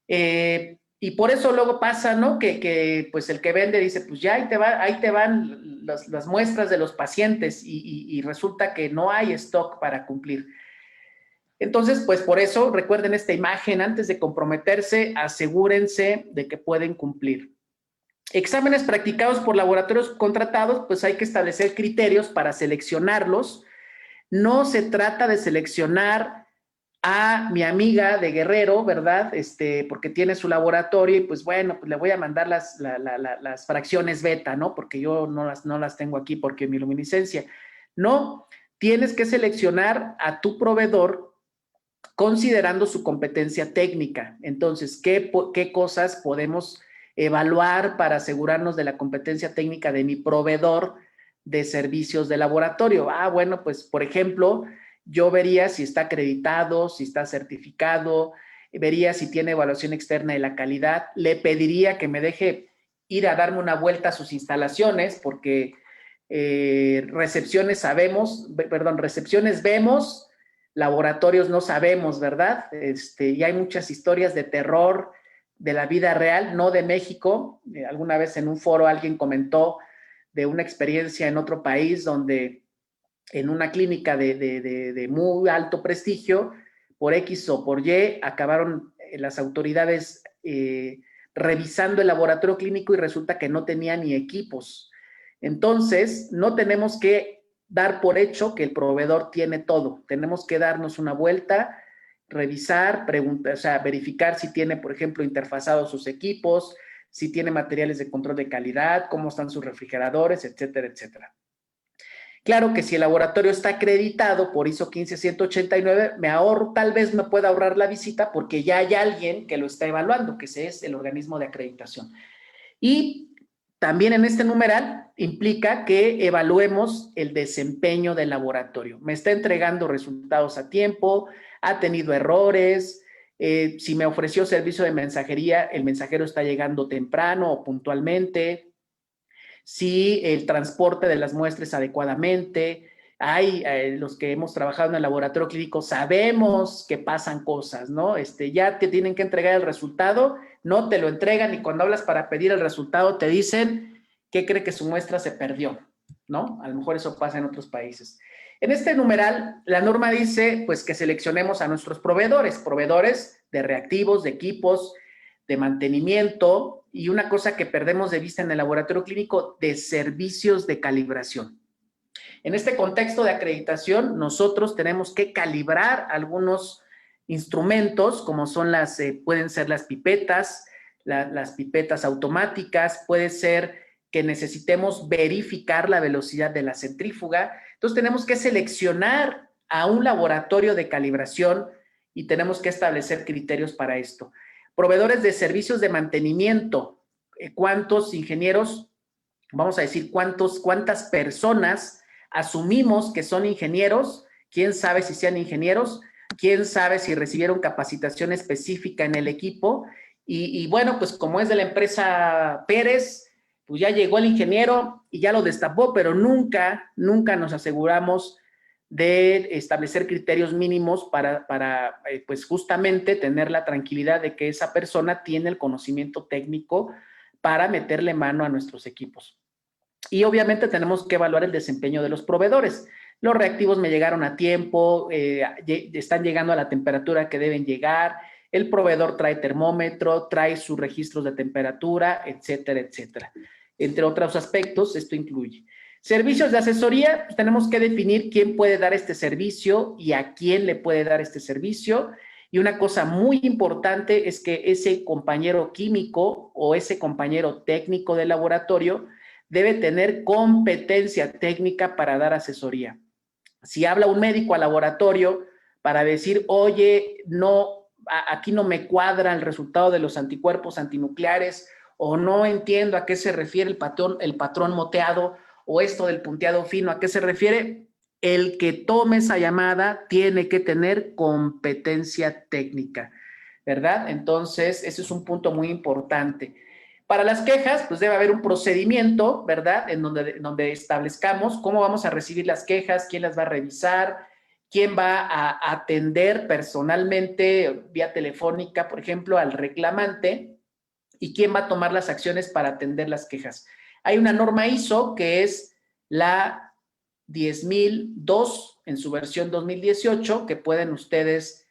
Y por eso luego pasa, ¿no? Que pues el que vende dice, pues ya ahí te van las muestras de los pacientes y resulta que no hay stock para cumplir. Entonces, pues por eso, recuerden esta imagen, antes de comprometerse, asegúrense de que pueden cumplir. Exámenes practicados por laboratorios contratados, pues hay que establecer criterios para seleccionarlos. No se trata de seleccionar a mi amiga de Guerrero, ¿verdad? Porque tiene su laboratorio y pues bueno, pues le voy a mandar las fracciones beta, ¿no? Porque yo no las tengo aquí porque mi luminiscencia. No, tienes que seleccionar a tu proveedor considerando su competencia técnica. Entonces, ¿qué cosas podemos evaluar para asegurarnos de la competencia técnica de mi proveedor de servicios de laboratorio? Bueno, pues, por ejemplo, yo vería si está acreditado, si está certificado, vería si tiene evaluación externa de la calidad, le pediría que me deje ir a darme una vuelta a sus instalaciones, porque recepciones vemos, laboratorios no sabemos, ¿verdad? Y hay muchas historias de terror de la vida real, no de México. Alguna vez en un foro alguien comentó de una experiencia en otro país donde en una clínica de muy alto prestigio, por X o por Y, acabaron las autoridades revisando el laboratorio clínico y resulta que no tenía ni equipos. Entonces, no tenemos que dar por hecho que el proveedor tiene todo. Tenemos que darnos una vuelta, revisar, preguntar, o sea, verificar si tiene, por ejemplo, interfazados sus equipos, si tiene materiales de control de calidad, cómo están sus refrigeradores, etcétera, etcétera. Claro que si el laboratorio está acreditado por ISO 15189, tal vez me pueda ahorrar la visita porque ya hay alguien que lo está evaluando, que ese es el organismo de acreditación. Y también en este numeral implica que evaluemos el desempeño del laboratorio. Me está entregando resultados a tiempo, ha tenido errores, si me ofreció servicio de mensajería, el mensajero está llegando temprano o puntualmente, si el transporte de las muestras adecuadamente. Los que hemos trabajado en el laboratorio clínico sabemos que pasan cosas, ¿no? Ya te tienen que entregar el resultado, no te lo entregan y cuando hablas para pedir el resultado te dicen que cree que su muestra se perdió, ¿no? A lo mejor eso pasa en otros países. En este numeral, la norma dice, pues, que seleccionemos a nuestros proveedores de reactivos, de equipos, de mantenimiento y una cosa que perdemos de vista en el laboratorio clínico, de servicios de calibración. En este contexto de acreditación, nosotros tenemos que calibrar algunos instrumentos, como son pueden ser las pipetas, las pipetas automáticas, puede ser que necesitemos verificar la velocidad de la centrífuga. Entonces, tenemos que seleccionar a un laboratorio de calibración y tenemos que establecer criterios para esto. Proveedores de servicios de mantenimiento, ¿cuántos ingenieros, vamos a decir, cuántas personas asumimos que son ingenieros? ¿Quién sabe si sean ingenieros? ¿Quién sabe si recibieron capacitación específica en el equipo? Y bueno, pues como es de la empresa Pérez, pues ya llegó el ingeniero y ya lo destapó, pero nunca nos aseguramos de establecer criterios mínimos para pues justamente tener la tranquilidad de que esa persona tiene el conocimiento técnico para meterle mano a nuestros equipos. Y obviamente tenemos que evaluar el desempeño de los proveedores. Los reactivos me llegaron a tiempo, están llegando a la temperatura que deben llegar, el proveedor trae termómetro, trae sus registros de temperatura, etcétera, etcétera. Entre otros aspectos, esto incluye. Servicios de asesoría, pues tenemos que definir quién puede dar este servicio y a quién le puede dar este servicio. Y una cosa muy importante es que ese compañero químico o ese compañero técnico de laboratorio debe tener competencia técnica para dar asesoría. Si habla un médico al laboratorio para decir, oye, no, aquí no me cuadra el resultado de los anticuerpos antinucleares, o no entiendo a qué se refiere el patrón moteado, o esto del punteado fino, ¿a qué se refiere? El que tome esa llamada tiene que tener competencia técnica, ¿verdad? Entonces, ese es un punto muy importante. Para las quejas, pues debe haber un procedimiento, ¿verdad? En donde establezcamos cómo vamos a recibir las quejas, quién las va a revisar, quién va a atender personalmente, vía telefónica, por ejemplo, al reclamante, y quién va a tomar las acciones para atender las quejas. Hay una norma ISO que es la 10002 en su versión 2018 que pueden ustedes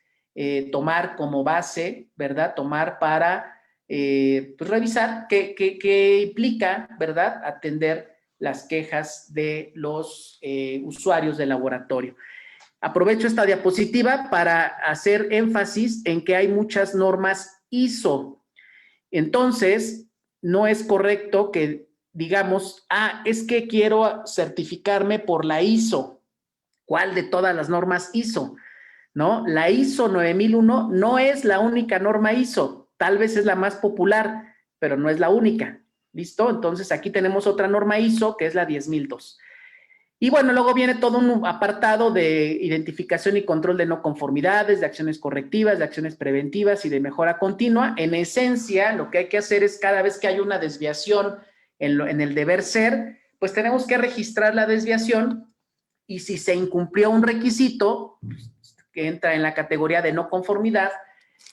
tomar como base, ¿verdad? Tomar para pues revisar qué implica, ¿verdad? Atender las quejas de los usuarios del laboratorio. Aprovecho esta diapositiva para hacer énfasis en que hay muchas normas ISO. Entonces, no es correcto que digamos, es que quiero certificarme por la ISO. ¿Cuál de todas las normas ISO? ¿No? La ISO 9001 no es la única norma ISO. Tal vez es la más popular, pero no es la única. ¿Listo? Entonces, aquí tenemos otra norma ISO que es la 10002. Y bueno, luego viene todo un apartado de identificación y control de no conformidades, de acciones correctivas, de acciones preventivas y de mejora continua. En esencia, lo que hay que hacer es cada vez que hay una desviación en el deber ser, pues tenemos que registrar la desviación y si se incumplió un requisito, que entra en la categoría de no conformidad,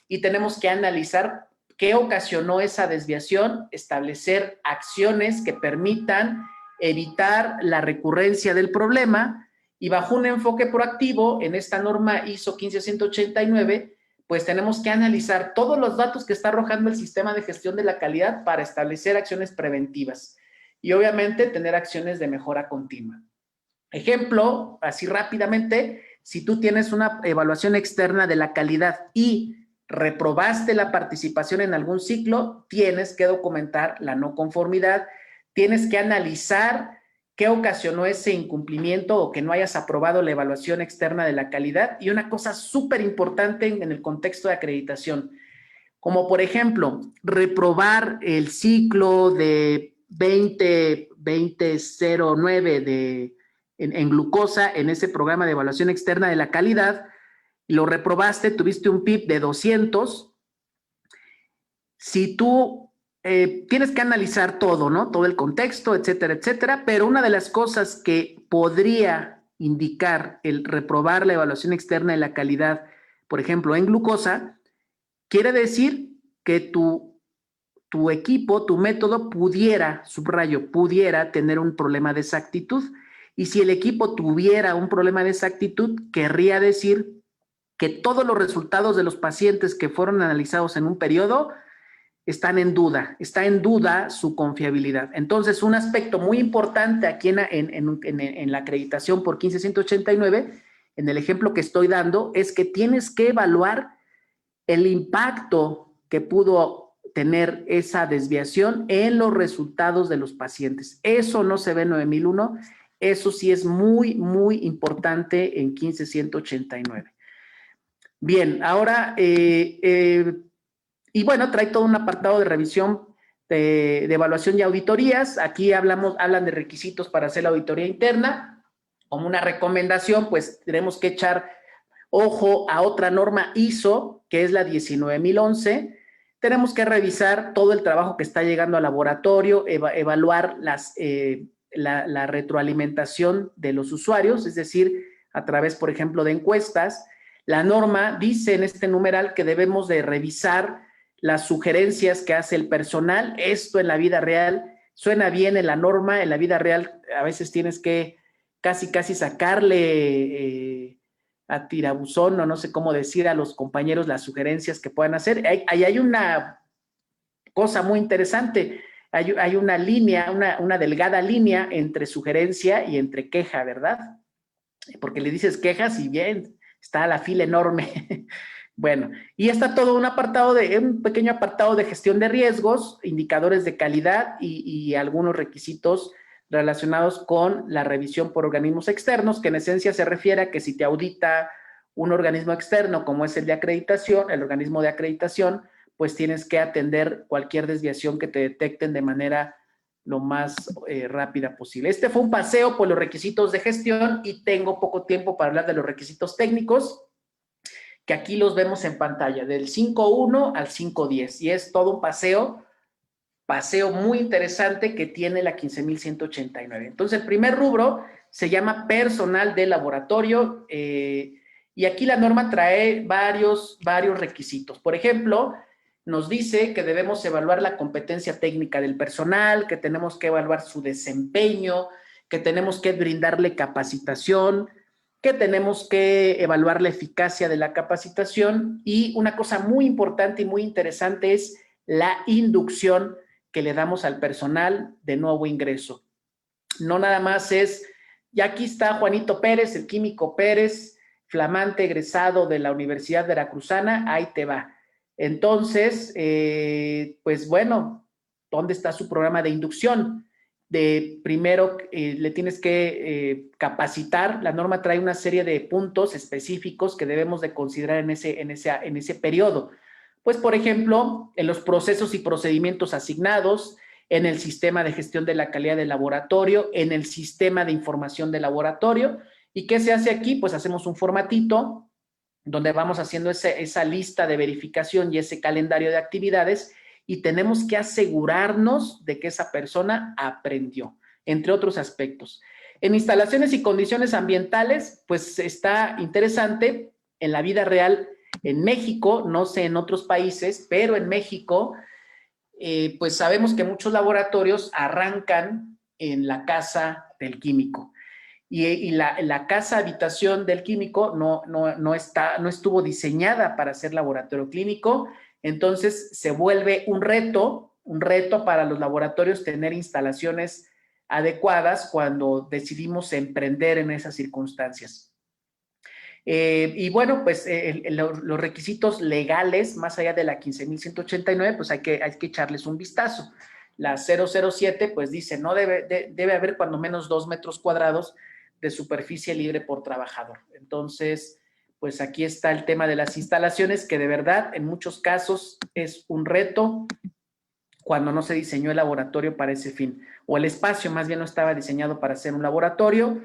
y tenemos que analizar qué ocasionó esa desviación, establecer acciones que permitan evitar la recurrencia del problema y bajo un enfoque proactivo en esta norma ISO 15189, pues tenemos que analizar todos los datos que está arrojando el sistema de gestión de la calidad para establecer acciones preventivas y obviamente tener acciones de mejora continua. Ejemplo, así rápidamente, si tú tienes una evaluación externa de la calidad y reprobaste la participación en algún ciclo, tienes que documentar la no conformidad, tienes que analizar qué ocasionó ese incumplimiento o que no hayas aprobado la evaluación externa de la calidad. Y una cosa súper importante en el contexto de acreditación, como por ejemplo, reprobar el ciclo de 2009 en glucosa en ese programa de evaluación externa de la calidad, lo reprobaste, tuviste un PIB de 200. Si tú tienes que analizar todo, ¿no? Todo el contexto, etcétera, etcétera, pero una de las cosas que podría indicar el reprobar la evaluación externa de la calidad, por ejemplo, en glucosa, quiere decir que tu equipo, tu método pudiera, subrayo, pudiera tener un problema de exactitud. Y si el equipo tuviera un problema de exactitud, querría decir que todos los resultados de los pacientes que fueron analizados en un periodo están en duda, está en duda su confiabilidad. Entonces, un aspecto muy importante aquí en la acreditación por 15189, en el ejemplo que estoy dando, es que tienes que evaluar el impacto que pudo tener esa desviación en los resultados de los pacientes. Eso no se ve en 9001, eso sí es muy, muy importante en 15189. Bien, ahora, y bueno, trae todo un apartado de revisión de evaluación y auditorías. Aquí hablan de requisitos para hacer la auditoría interna. Como una recomendación, pues tenemos que echar ojo a otra norma ISO, que es la 19011. Tenemos que revisar todo el trabajo que está llegando al laboratorio, evaluar la retroalimentación de los usuarios, es decir, a través, por ejemplo, de encuestas. La norma dice en este numeral que debemos de revisar las sugerencias que hace el personal. Esto en la vida real suena bien en la norma, en la vida real a veces tienes que casi sacarle a tirabuzón, o no sé cómo decir, a los compañeros las sugerencias que puedan hacer. Ahí hay una cosa muy interesante, hay una línea, una delgada línea entre sugerencia y entre queja, ¿verdad? Porque le dices quejas y bien, está la fila enorme. Bueno, y está todo un pequeño apartado de gestión de riesgos, indicadores de calidad y algunos requisitos relacionados con la revisión por organismos externos, que en esencia se refiere a que si te audita un organismo externo como es el de acreditación, el organismo de acreditación, pues tienes que atender cualquier desviación que te detecten de manera lo más rápida posible. Este fue un paseo por los requisitos de gestión y tengo poco tiempo para hablar de los requisitos técnicos, que aquí los vemos en pantalla, del 5.1 al 5.10, y es todo un paseo muy interesante que tiene la 15.189. Entonces, el primer rubro se llama personal de laboratorio, y aquí la norma trae varios requisitos. Por ejemplo, nos dice que debemos evaluar la competencia técnica del personal, que tenemos que evaluar su desempeño, que tenemos que brindarle capacitación, que tenemos que evaluar la eficacia de la capacitación, y una cosa muy importante y muy interesante es la inducción que le damos al personal de nuevo ingreso. No nada más es, ya aquí está Juanito Pérez, el químico Pérez, flamante egresado de la Universidad Veracruzana, ahí te va. Entonces, pues bueno, ¿dónde está su programa de inducción? Primero le tienes que capacitar. La norma trae una serie de puntos específicos que debemos de considerar en ese periodo. Pues, por ejemplo, en los procesos y procedimientos asignados, en el sistema de gestión de la calidad del laboratorio, en el sistema de información del laboratorio. ¿Y qué se hace aquí? Pues hacemos un formatito donde vamos haciendo esa lista de verificación y ese calendario de actividades, y tenemos que asegurarnos de que esa persona aprendió, entre otros aspectos. En instalaciones y condiciones ambientales, pues está interesante. En la vida real, en México, no sé en otros países, pero en México, pues sabemos que muchos laboratorios arrancan en la casa del químico. Y la casa habitación del químico no estuvo diseñada para ser laboratorio clínico. Entonces se vuelve un reto para los laboratorios tener instalaciones adecuadas cuando decidimos emprender en esas circunstancias. Y bueno, pues los requisitos legales, más allá de la 15.189, pues hay que echarles un vistazo. La 007, pues dice, no debe haber cuando menos 2 metros cuadrados de superficie libre por trabajador. Entonces, pues aquí está el tema de las instalaciones, que de verdad en muchos casos es un reto cuando no se diseñó el laboratorio para ese fin, o el espacio más bien no estaba diseñado para ser un laboratorio.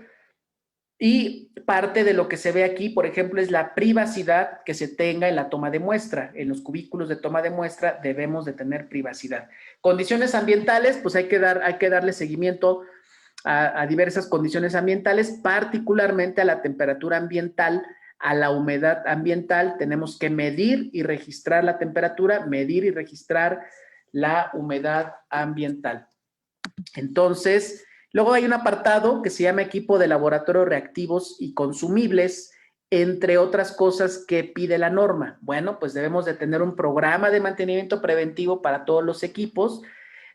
Y parte de lo que se ve aquí, por ejemplo, es la privacidad que se tenga en la toma de muestra. En los cubículos de toma de muestra debemos de tener privacidad. Condiciones ambientales, pues hay que darle seguimiento a diversas condiciones ambientales, particularmente a la temperatura ambiental, a la humedad ambiental. Tenemos que medir y registrar la temperatura, medir y registrar la humedad ambiental. Entonces, luego hay un apartado que se llama equipo de laboratorio reactivos y consumibles, entre otras cosas que pide la norma. Bueno, pues debemos de tener un programa de mantenimiento preventivo para todos los equipos.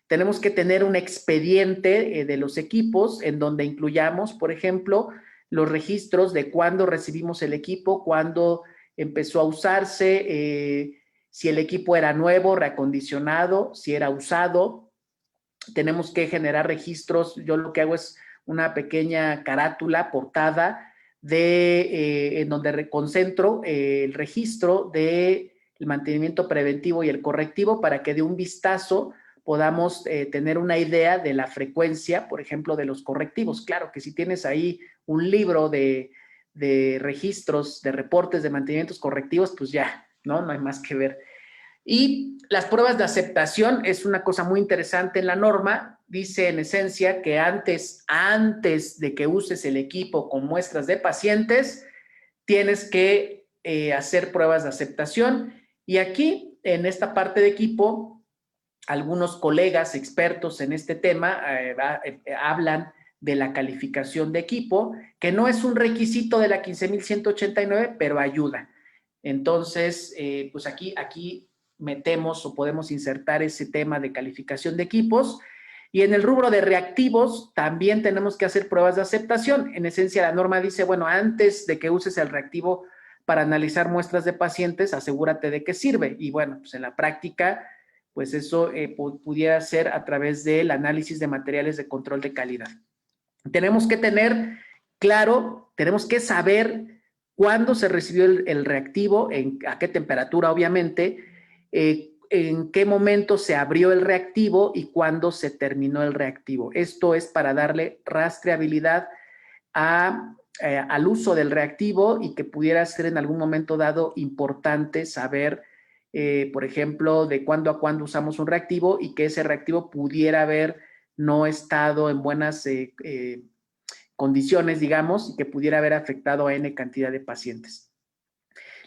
Tenemos que tener un expediente de los equipos en donde incluyamos, por ejemplo, los registros de cuándo recibimos el equipo, cuándo empezó a usarse, si el equipo era nuevo, reacondicionado, si era usado. Tenemos que generar registros. Yo lo que hago es una pequeña carátula, portada, en donde concentro el registro del mantenimiento preventivo y el correctivo para que de un vistazo podamos tener una idea de la frecuencia, por ejemplo, de los correctivos. Claro que si tienes ahí un libro de registros, de reportes de mantenimientos correctivos, pues ya, no hay más que ver. Y las pruebas de aceptación es una cosa muy interesante en la norma. Dice en esencia que antes de que uses el equipo con muestras de pacientes, tienes que hacer pruebas de aceptación. Y aquí, en esta parte de equipo, algunos colegas expertos en este tema hablan de la calificación de equipo, que no es un requisito de la 15.189, pero ayuda. Entonces, pues aquí metemos o podemos insertar ese tema de calificación de equipos. Y en el rubro de reactivos también tenemos que hacer pruebas de aceptación. En esencia, la norma dice, bueno, antes de que uses el reactivo para analizar muestras de pacientes, asegúrate de que sirve. Y bueno, pues en la práctica, pues eso pudiera ser a través del análisis de materiales de control de calidad. Tenemos que tener claro, tenemos que saber cuándo se recibió el reactivo, a qué temperatura, obviamente, en qué momento se abrió el reactivo y cuándo se terminó el reactivo. Esto es para darle rastreabilidad al uso del reactivo y que pudiera ser en algún momento dado importante saber, por ejemplo, de cuándo a cuándo usamos un reactivo y que ese reactivo pudiera haber no estado en buenas condiciones, digamos, y que pudiera haber afectado a N cantidad de pacientes.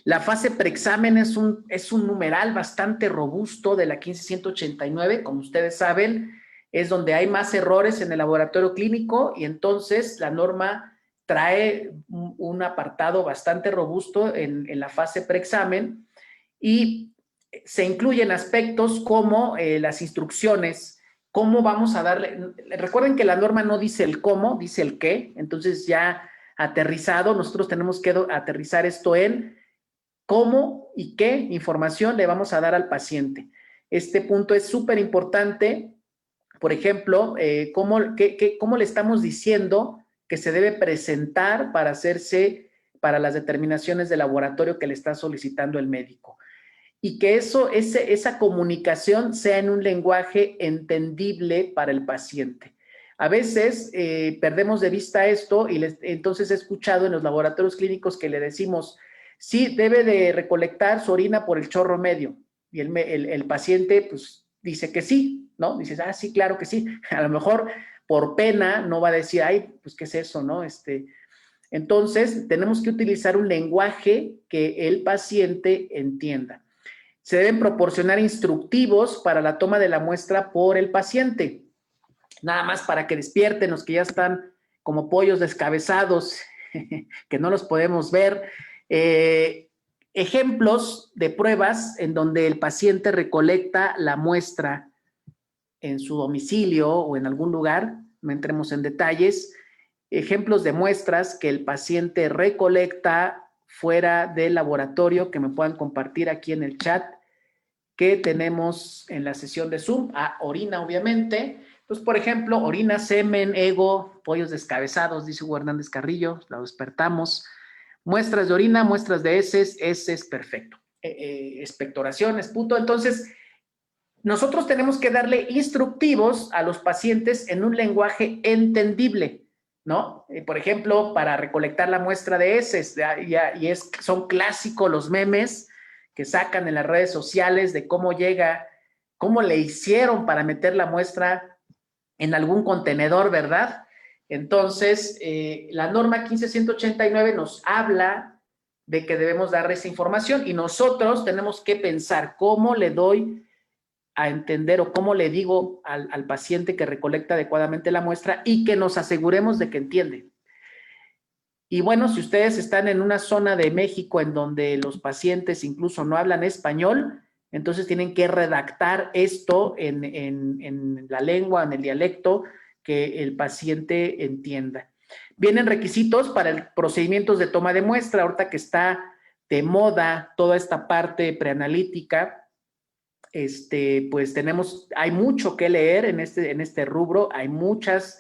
La fase preexamen es un numeral bastante robusto de la 15.189, como ustedes saben, es donde hay más errores en el laboratorio clínico y entonces la norma trae un apartado bastante robusto en la fase preexamen y se incluyen aspectos como las instrucciones, cómo vamos a darle. Recuerden que la norma no dice el cómo, dice el qué, entonces ya aterrizado, nosotros tenemos que aterrizar esto en cómo y qué información le vamos a dar al paciente. Este punto es súper importante. Por ejemplo, cómo le estamos diciendo que se debe presentar para hacerse para las determinaciones de laboratorio que le está solicitando el médico. Y que esa comunicación sea en un lenguaje entendible para el paciente. A veces perdemos de vista esto y entonces he escuchado en los laboratorios clínicos que le decimos, sí, debe de recolectar su orina por el chorro medio. Y el paciente pues dice que sí, ¿no? Dices, sí, claro que sí. A lo mejor por pena no va a decir, ay, pues qué es eso, ¿no? Entonces tenemos que utilizar un lenguaje que el paciente entienda. Se deben proporcionar instructivos para la toma de la muestra por el paciente. Nada más para que despierten los que ya están como pollos descabezados, que no los podemos ver. Ejemplos de pruebas en donde el paciente recolecta la muestra en su domicilio o en algún lugar, no entremos en detalles. Ejemplos de muestras que el paciente recolecta fuera del laboratorio que me puedan compartir aquí en el chat que tenemos en la sesión de Zoom. Orina, obviamente. Pues, por ejemplo, orina, semen, ego, pollos descabezados, dice Hugo Hernández Carrillo, lo despertamos. Muestras de orina, muestras de heces, perfecto. Expectoración, esputo. Entonces, nosotros tenemos que darle instructivos a los pacientes en un lenguaje entendible, ¿no? Por ejemplo, para recolectar la muestra de heces, son clásicos los memes que sacan en las redes sociales de cómo le hicieron para meter la muestra en algún contenedor, ¿verdad? Entonces, la norma 15189 nos habla de que debemos dar esa información y nosotros tenemos que pensar cómo le doy a entender o cómo le digo al paciente que recolecta adecuadamente la muestra y que nos aseguremos de que entiende. Y bueno, si ustedes están en una zona de México en donde los pacientes incluso no hablan español, entonces tienen que redactar esto en la lengua, en el dialecto que el paciente entienda. Vienen requisitos para el procedimientos de toma de muestra, ahorita que está de moda toda esta parte preanalítica. Pues hay mucho que leer en este rubro, hay muchos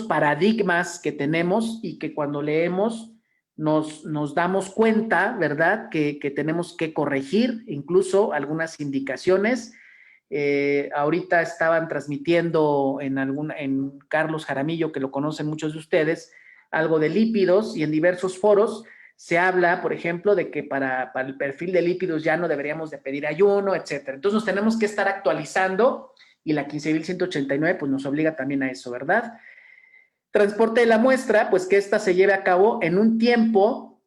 paradigmas que tenemos y que cuando leemos nos damos cuenta, ¿verdad? Que tenemos que corregir incluso algunas indicaciones. Ahorita estaban transmitiendo en Carlos Jaramillo, que lo conocen muchos de ustedes, algo de lípidos y en diversos foros se habla, por ejemplo, de que para el perfil de lípidos ya no deberíamos de pedir ayuno, etcétera. Entonces nos tenemos que estar actualizando y la 15.189 pues nos obliga también a eso, ¿verdad? Transporte de la muestra, pues que esta se lleve a cabo en un tiempo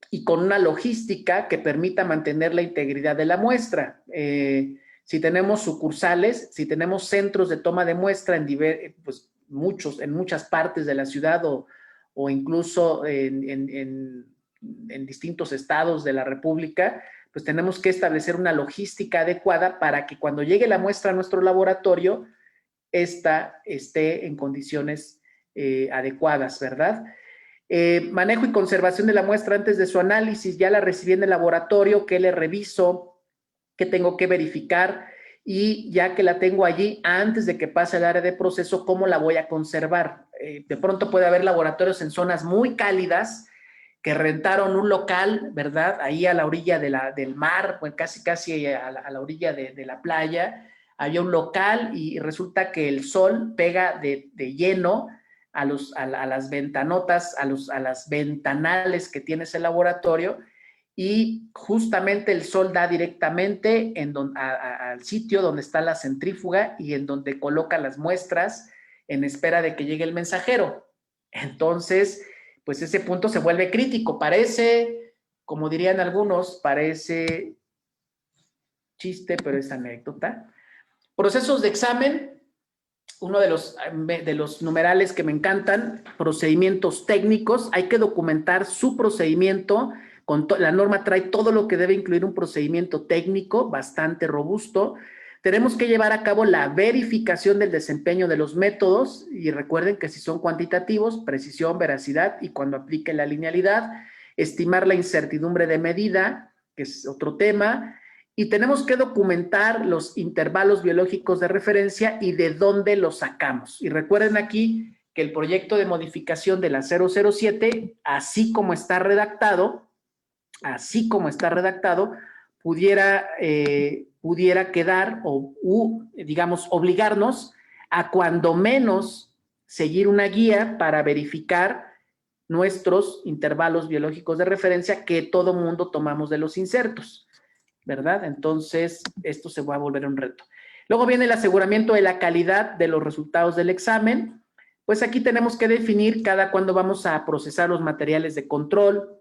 y con una logística que permita mantener la integridad de la muestra. Si tenemos sucursales, si tenemos centros de toma de muestra en muchas partes de la ciudad o incluso en distintos estados de la República, pues tenemos que establecer una logística adecuada para que cuando llegue la muestra a nuestro laboratorio, esta esté en condiciones adecuadas, ¿verdad? Manejo y conservación de la muestra antes de su análisis, ya la recibí en el laboratorio, ¿qué le reviso? ¿Qué tengo que verificar? Y ya que la tengo allí, antes de que pase al área de proceso, ¿cómo la voy a conservar? De pronto puede haber laboratorios en zonas muy cálidas que rentaron un local, ¿verdad? Ahí a la orilla del mar, pues casi a la orilla de la playa, había un local y resulta que el sol pega de lleno a las ventanotas, a las ventanales que tiene ese laboratorio y justamente el sol da directamente al sitio donde está la centrífuga y en donde coloca las muestras en espera de que llegue el mensajero. Entonces, pues ese punto se vuelve crítico. Parece, como dirían algunos, parece chiste, pero es anécdota. Procesos de examen, uno de los numerales que me encantan, procedimientos técnicos, hay que documentar su procedimiento, la norma trae todo lo que debe incluir un procedimiento técnico bastante robusto. Tenemos que llevar a cabo la verificación del desempeño de los métodos y recuerden que si son cuantitativos, precisión, veracidad y cuando aplique la linealidad, estimar la incertidumbre de medida, que es otro tema, y tenemos que documentar los intervalos biológicos de referencia y de dónde los sacamos. Y recuerden aquí que el proyecto de modificación de la 007, así como está redactado, pudiera quedar digamos, obligarnos a cuando menos seguir una guía para verificar nuestros intervalos biológicos de referencia que todo mundo tomamos de los insertos, ¿verdad? Entonces, esto se va a volver un reto. Luego viene el aseguramiento de la calidad de los resultados del examen. Pues aquí tenemos que definir cada cuándo vamos a procesar los materiales de control,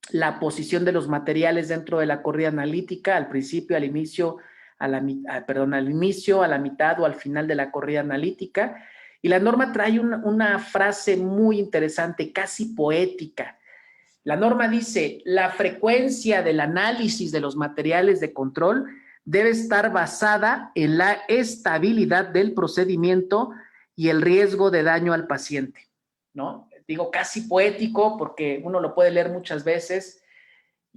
la posición de los materiales dentro de la corrida analítica, al principio, al inicio, al inicio, a la mitad o al final de la corrida analítica. Y la norma trae una frase muy interesante, casi poética. La norma dice, la frecuencia del análisis de los materiales de control debe estar basada en la estabilidad del procedimiento y el riesgo de daño al paciente, ¿no? digo casi poético, porque uno lo puede leer muchas veces.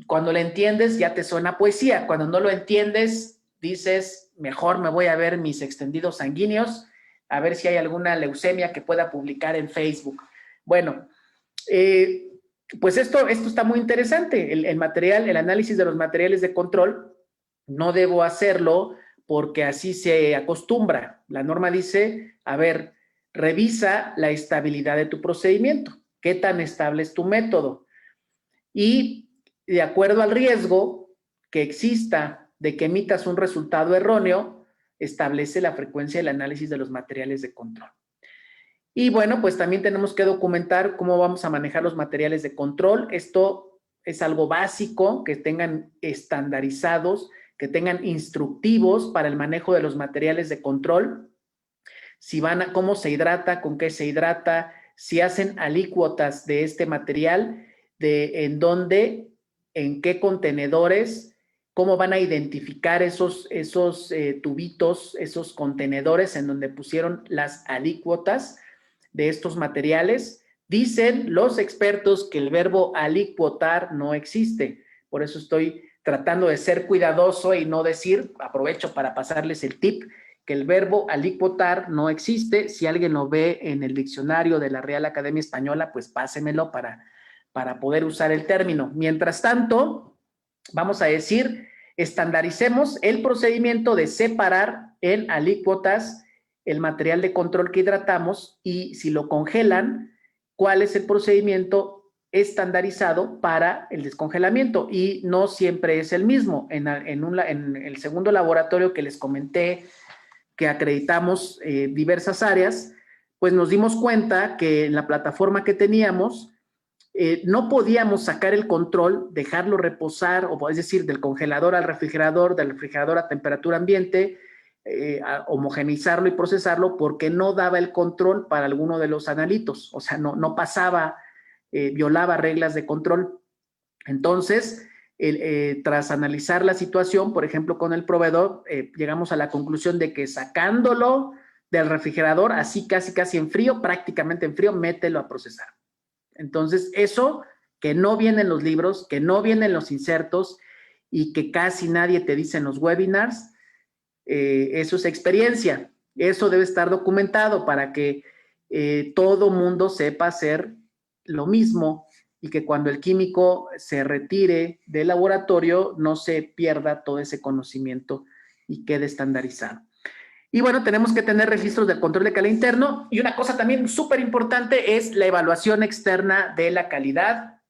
Cuando lo entiendes ya te suena poesía, cuando no lo entiendes dices, mejor me voy a ver mis extendidos sanguíneos, a ver si hay alguna leucemia que pueda publicar en Facebook. Bueno, pues esto está muy interesante, el material, el análisis de los materiales de control. No debo hacerlo porque así se acostumbra. La norma dice, a ver, revisa la estabilidad de tu procedimiento, qué tan estable es tu método. Y de acuerdo al riesgo que exista de que emitas un resultado erróneo, establece la frecuencia del análisis de los materiales de control. Y bueno, pues también tenemos que documentar cómo vamos a manejar los materiales de control. Esto es algo básico, que tengan estandarizados, que tengan instructivos para el manejo de los materiales de control. Si van a cómo se hidrata, con qué se hidrata, si hacen alícuotas de este material, de en dónde, en qué contenedores, cómo van a identificar esos tubitos, esos contenedores en donde pusieron las alícuotas de estos materiales. Dicen los expertos que el verbo alicuotar no existe. Por eso estoy tratando de ser cuidadoso y no decir, aprovecho para pasarles el tip, que el verbo alicuotar no existe. Si alguien lo ve en el diccionario de la Real Academia Española, pues pásemelo para poder usar el término. Mientras tanto, vamos a decir, estandaricemos el procedimiento de separar en alícuotas el material de control que hidratamos y si lo congelan, cuál es el procedimiento estandarizado para el descongelamiento. Y no siempre es el mismo. En el segundo laboratorio que les comenté, que acreditamos diversas áreas, pues nos dimos cuenta que en la plataforma que teníamos no podíamos sacar el control, dejarlo reposar, o es decir, del congelador al refrigerador, del refrigerador a temperatura ambiente, a homogeneizarlo y procesarlo, porque no daba el control para alguno de los analitos, o sea, no pasaba, violaba reglas de control. Entonces, tras analizar la situación, por ejemplo, con el proveedor, llegamos a la conclusión de que sacándolo del refrigerador, así casi en frío, prácticamente en frío, mételo a procesar. Entonces, eso que no viene en los libros, que no viene en los insertos y que casi nadie te dice en los webinars, eso es experiencia. Eso debe estar documentado para que todo mundo sepa hacer lo mismo y que cuando el químico se retire del laboratorio no se pierda todo ese conocimiento y quede estandarizado. Y bueno, tenemos que tener registros del control de calidad interno y una cosa también súper importante es la evaluación externa de la calidad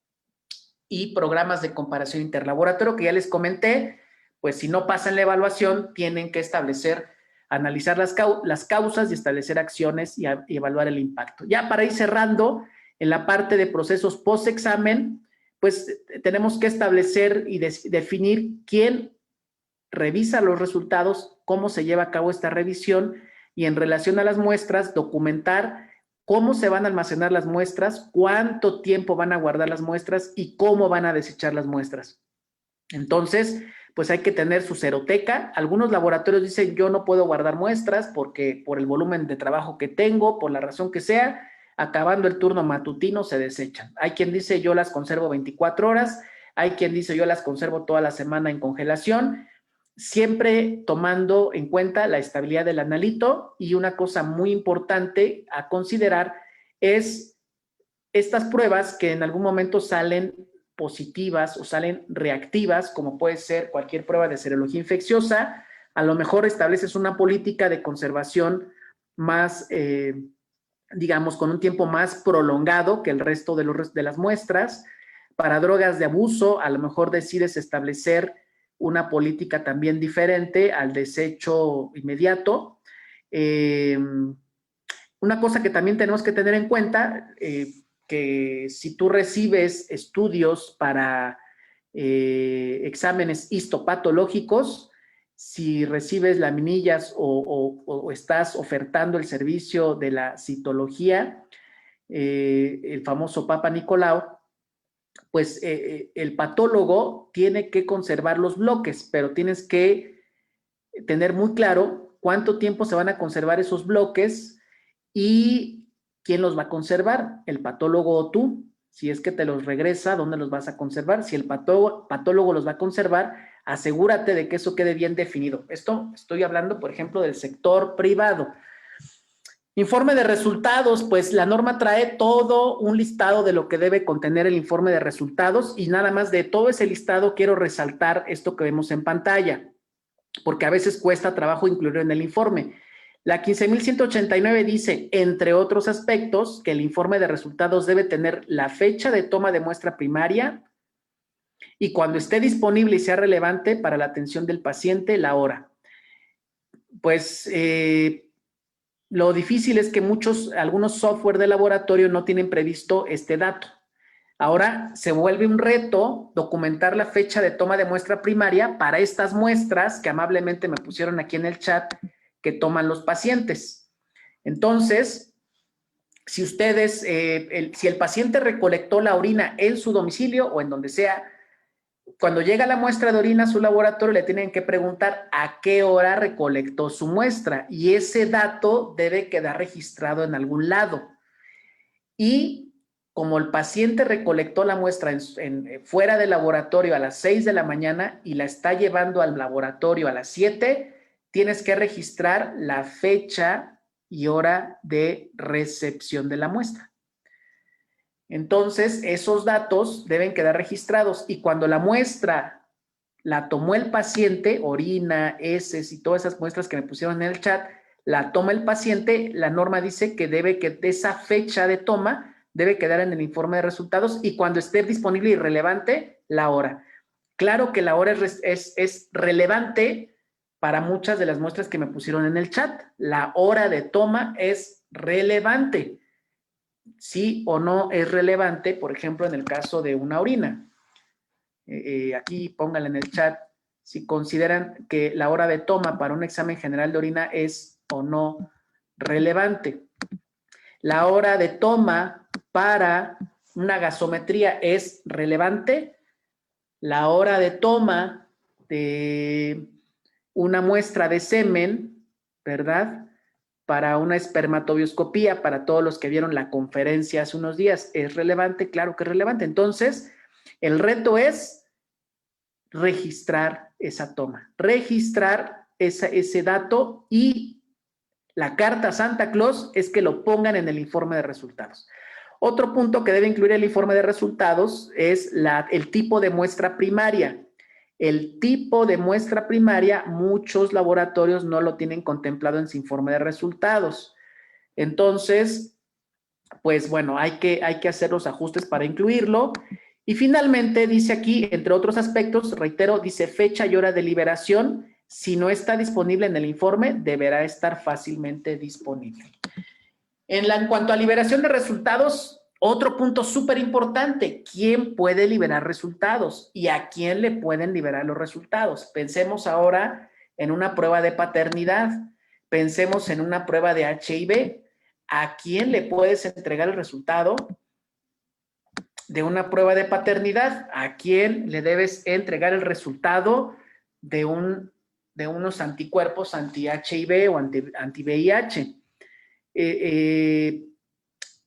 y programas de comparación interlaboratorio que ya les comenté, pues si no pasan la evaluación tienen que establecer, analizar las causas y establecer acciones y evaluar el impacto. Ya para ir cerrando, en la parte de procesos post-examen, pues tenemos que establecer y definir quién revisa los resultados, cómo se lleva a cabo esta revisión y en relación a las muestras, documentar cómo se van a almacenar las muestras, cuánto tiempo van a guardar las muestras y cómo van a desechar las muestras. Entonces, pues hay que tener su ceroteca. Algunos laboratorios dicen yo no puedo guardar muestras porque por el volumen de trabajo que tengo, por la razón que sea, acabando el turno matutino se desechan. Hay quien dice yo las conservo 24 horas, hay quien dice yo las conservo toda la semana en congelación, siempre tomando en cuenta la estabilidad del analito. Y una cosa muy importante a considerar es estas pruebas que en algún momento salen positivas o salen reactivas, como puede ser cualquier prueba de serología infecciosa. A lo mejor estableces una política de conservación más, digamos, con un tiempo más prolongado que el resto de las muestras. Para drogas de abuso, a lo mejor decides establecer una política también diferente al desecho inmediato. Una cosa que también tenemos que tener en cuenta, que si tú recibes estudios para exámenes histopatológicos, si recibes laminillas o estás ofertando el servicio de la citología, el famoso Papa Nicolau, pues el patólogo tiene que conservar los bloques, pero tienes que tener muy claro cuánto tiempo se van a conservar esos bloques y ¿quién los va a conservar? ¿El patólogo o tú? Si es que te los regresa, ¿dónde los vas a conservar? Si el patólogo los va a conservar, asegúrate de que eso quede bien definido. Esto estoy hablando, por ejemplo, del sector privado. Informe de resultados, pues la norma trae todo un listado de lo que debe contener el informe de resultados y nada más de todo ese listado quiero resaltar esto que vemos en pantalla, porque a veces cuesta trabajo incluirlo en el informe. La 15.189 dice, entre otros aspectos, que el informe de resultados debe tener la fecha de toma de muestra primaria y cuando esté disponible y sea relevante para la atención del paciente, la hora. Pues lo difícil es que algunos software de laboratorio no tienen previsto este dato. Ahora se vuelve un reto documentar la fecha de toma de muestra primaria para estas muestras que amablemente me pusieron aquí en el chat que toman los pacientes. Entonces, si ustedes, si el paciente recolectó la orina en su domicilio o en donde sea, cuando llega la muestra de orina a su laboratorio le tienen que preguntar a qué hora recolectó su muestra y ese dato debe quedar registrado en algún lado. Y como el paciente recolectó la muestra fuera del laboratorio a las 6 de la mañana y la está llevando al laboratorio a las 7, tienes que registrar la fecha y hora de recepción de la muestra. Entonces, esos datos deben quedar registrados y cuando la muestra la tomó el paciente, orina, heces y todas esas muestras que me pusieron en el chat, la toma el paciente, la norma dice que de esa fecha de toma debe quedar en el informe de resultados y cuando esté disponible y relevante, la hora. Claro que la hora es relevante para muchas de las muestras que me pusieron en el chat. La hora de toma es relevante. Sí o no es relevante, por ejemplo, en el caso de una orina. Aquí pónganle en el chat si consideran que la hora de toma para un examen general de orina es o no relevante. La hora de toma para una gasometría es relevante. La hora de toma de una muestra de semen, ¿verdad? Para una espermatobioscopía, para todos los que vieron la conferencia hace unos días, ¿es relevante? Claro que es relevante. Entonces, el reto es registrar esa toma, registrar ese dato y la carta Santa Claus es que lo pongan en el informe de resultados. Otro punto que debe incluir el informe de resultados es el tipo de muestra primaria. El tipo de muestra primaria, muchos laboratorios no lo tienen contemplado en su informe de resultados. Entonces, pues bueno, hay que hacer los ajustes para incluirlo. Y finalmente dice aquí, entre otros aspectos, reitero, dice fecha y hora de liberación. Si no está disponible en el informe, deberá estar fácilmente disponible. En cuanto a liberación de resultados, otro punto súper importante, ¿quién puede liberar resultados y a quién le pueden liberar los resultados? Pensemos ahora en una prueba de paternidad, pensemos en una prueba de HIV. ¿A quién le puedes entregar el resultado de una prueba de paternidad? ¿A quién le debes entregar el resultado de unos anticuerpos anti-HIV o anti-VIH?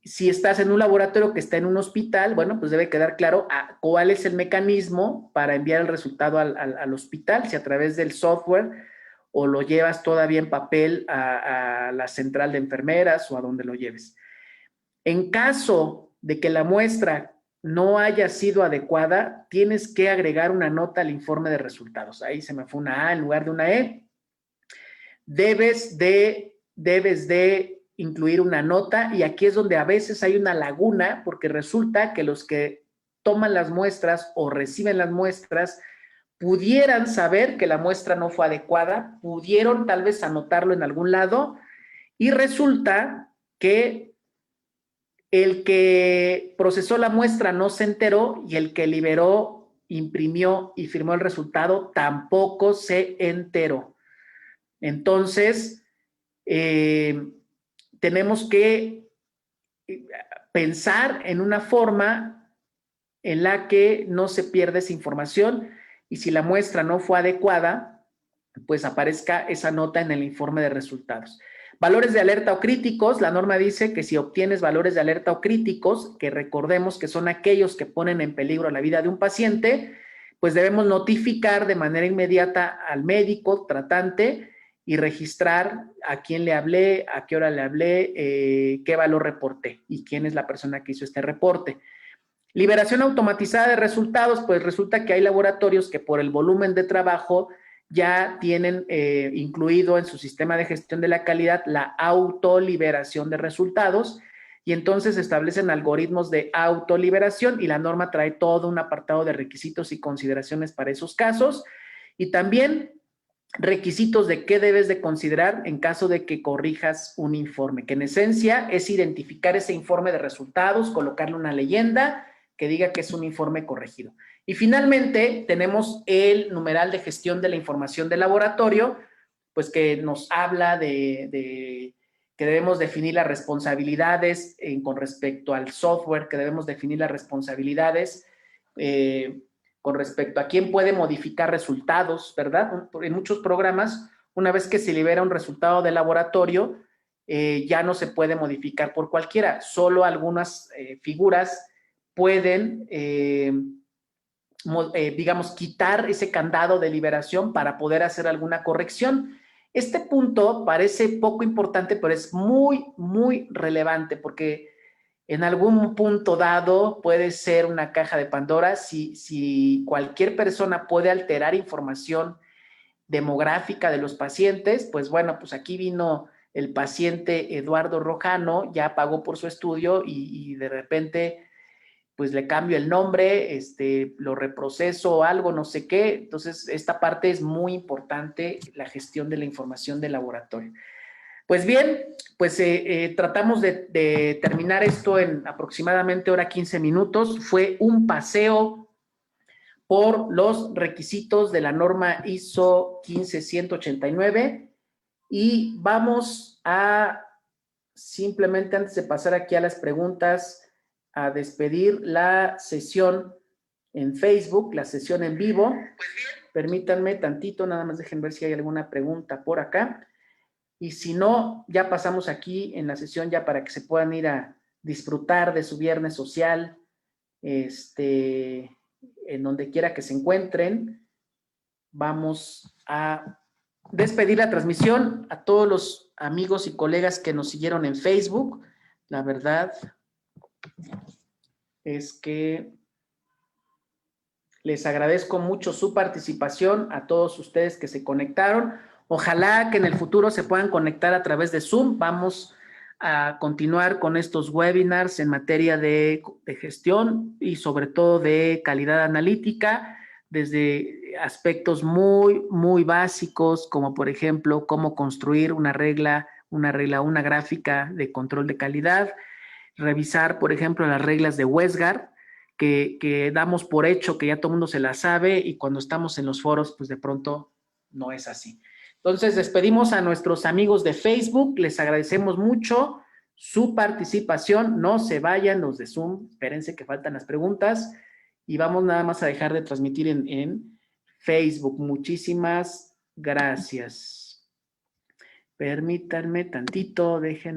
Si estás en un laboratorio que está en un hospital, bueno, pues debe quedar claro cuál es el mecanismo para enviar el resultado al hospital, si a través del software o lo llevas todavía en papel a la central de enfermeras o a donde lo lleves. En caso de que la muestra no haya sido adecuada, tienes que agregar una nota al informe de resultados. Ahí se me fue una A en lugar de una E. Debes de incluir una nota y aquí es donde a veces hay una laguna porque resulta que los que toman las muestras o reciben las muestras pudieran saber que la muestra no fue adecuada, pudieron tal vez anotarlo en algún lado y resulta que el que procesó la muestra no se enteró y el que liberó, imprimió y firmó el resultado tampoco se enteró. Entonces, tenemos que pensar en una forma en la que no se pierda esa información y si la muestra no fue adecuada, pues aparezca esa nota en el informe de resultados. Valores de alerta o críticos, la norma dice que si obtienes valores de alerta o críticos, que recordemos que son aquellos que ponen en peligro la vida de un paciente, pues debemos notificar de manera inmediata al médico tratante y registrar a quién le hablé, a qué hora le hablé, qué valor reporté y quién es la persona que hizo este reporte. Liberación automatizada de resultados, pues resulta que hay laboratorios que por el volumen de trabajo ya tienen incluido en su sistema de gestión de la calidad la autoliberación de resultados y entonces establecen algoritmos de autoliberación y la norma trae todo un apartado de requisitos y consideraciones para esos casos y también requisitos de qué debes de considerar en caso de que corrijas un informe, que en esencia es identificar ese informe de resultados, colocarle una leyenda que diga que es un informe corregido. Y finalmente tenemos el numeral de gestión de la información del laboratorio, pues que nos habla de que debemos definir las responsabilidades con respecto al software, que debemos definir las responsabilidades con respecto a quién puede modificar resultados, ¿verdad? En muchos programas, una vez que se libera un resultado de laboratorio, ya no se puede modificar por cualquiera, solo algunas figuras pueden, digamos, quitar ese candado de liberación para poder hacer alguna corrección. Este punto parece poco importante, pero es muy, muy relevante porque en algún punto dado puede ser una caja de Pandora si cualquier persona puede alterar información demográfica de los pacientes, pues bueno, pues aquí vino el paciente Eduardo Rojano, ya pagó por su estudio y de repente pues le cambio el nombre, lo reproceso o algo, no sé qué. Entonces, esta parte es muy importante, la gestión de la información del laboratorio. Pues bien, pues tratamos de terminar esto en aproximadamente hora 15 minutos. Fue un paseo por los requisitos de la norma ISO 15189 y vamos a simplemente antes de pasar aquí a las preguntas, a despedir la sesión en Facebook, la sesión en vivo. Permítanme tantito, nada más dejen ver si hay alguna pregunta por acá. Y si no, ya pasamos aquí en la sesión ya para que se puedan ir a disfrutar de su viernes social, en donde quiera que se encuentren. Vamos a despedir la transmisión a todos los amigos y colegas que nos siguieron en Facebook. La verdad es que les agradezco mucho su participación, a todos ustedes que se conectaron. Ojalá que en el futuro se puedan conectar a través de Zoom. Vamos a continuar con estos webinars en materia de gestión y sobre todo de calidad analítica, desde aspectos muy, muy básicos, como por ejemplo, cómo construir una gráfica de control de calidad, revisar, por ejemplo, las reglas de Westgard, que damos por hecho que ya todo el mundo se la sabe y cuando estamos en los foros, pues de pronto no es así. Entonces, despedimos a nuestros amigos de Facebook, les agradecemos mucho su participación, no se vayan los de Zoom, espérense que faltan las preguntas y vamos nada más a dejar de transmitir en Facebook. Muchísimas gracias. Permítanme tantito, dejen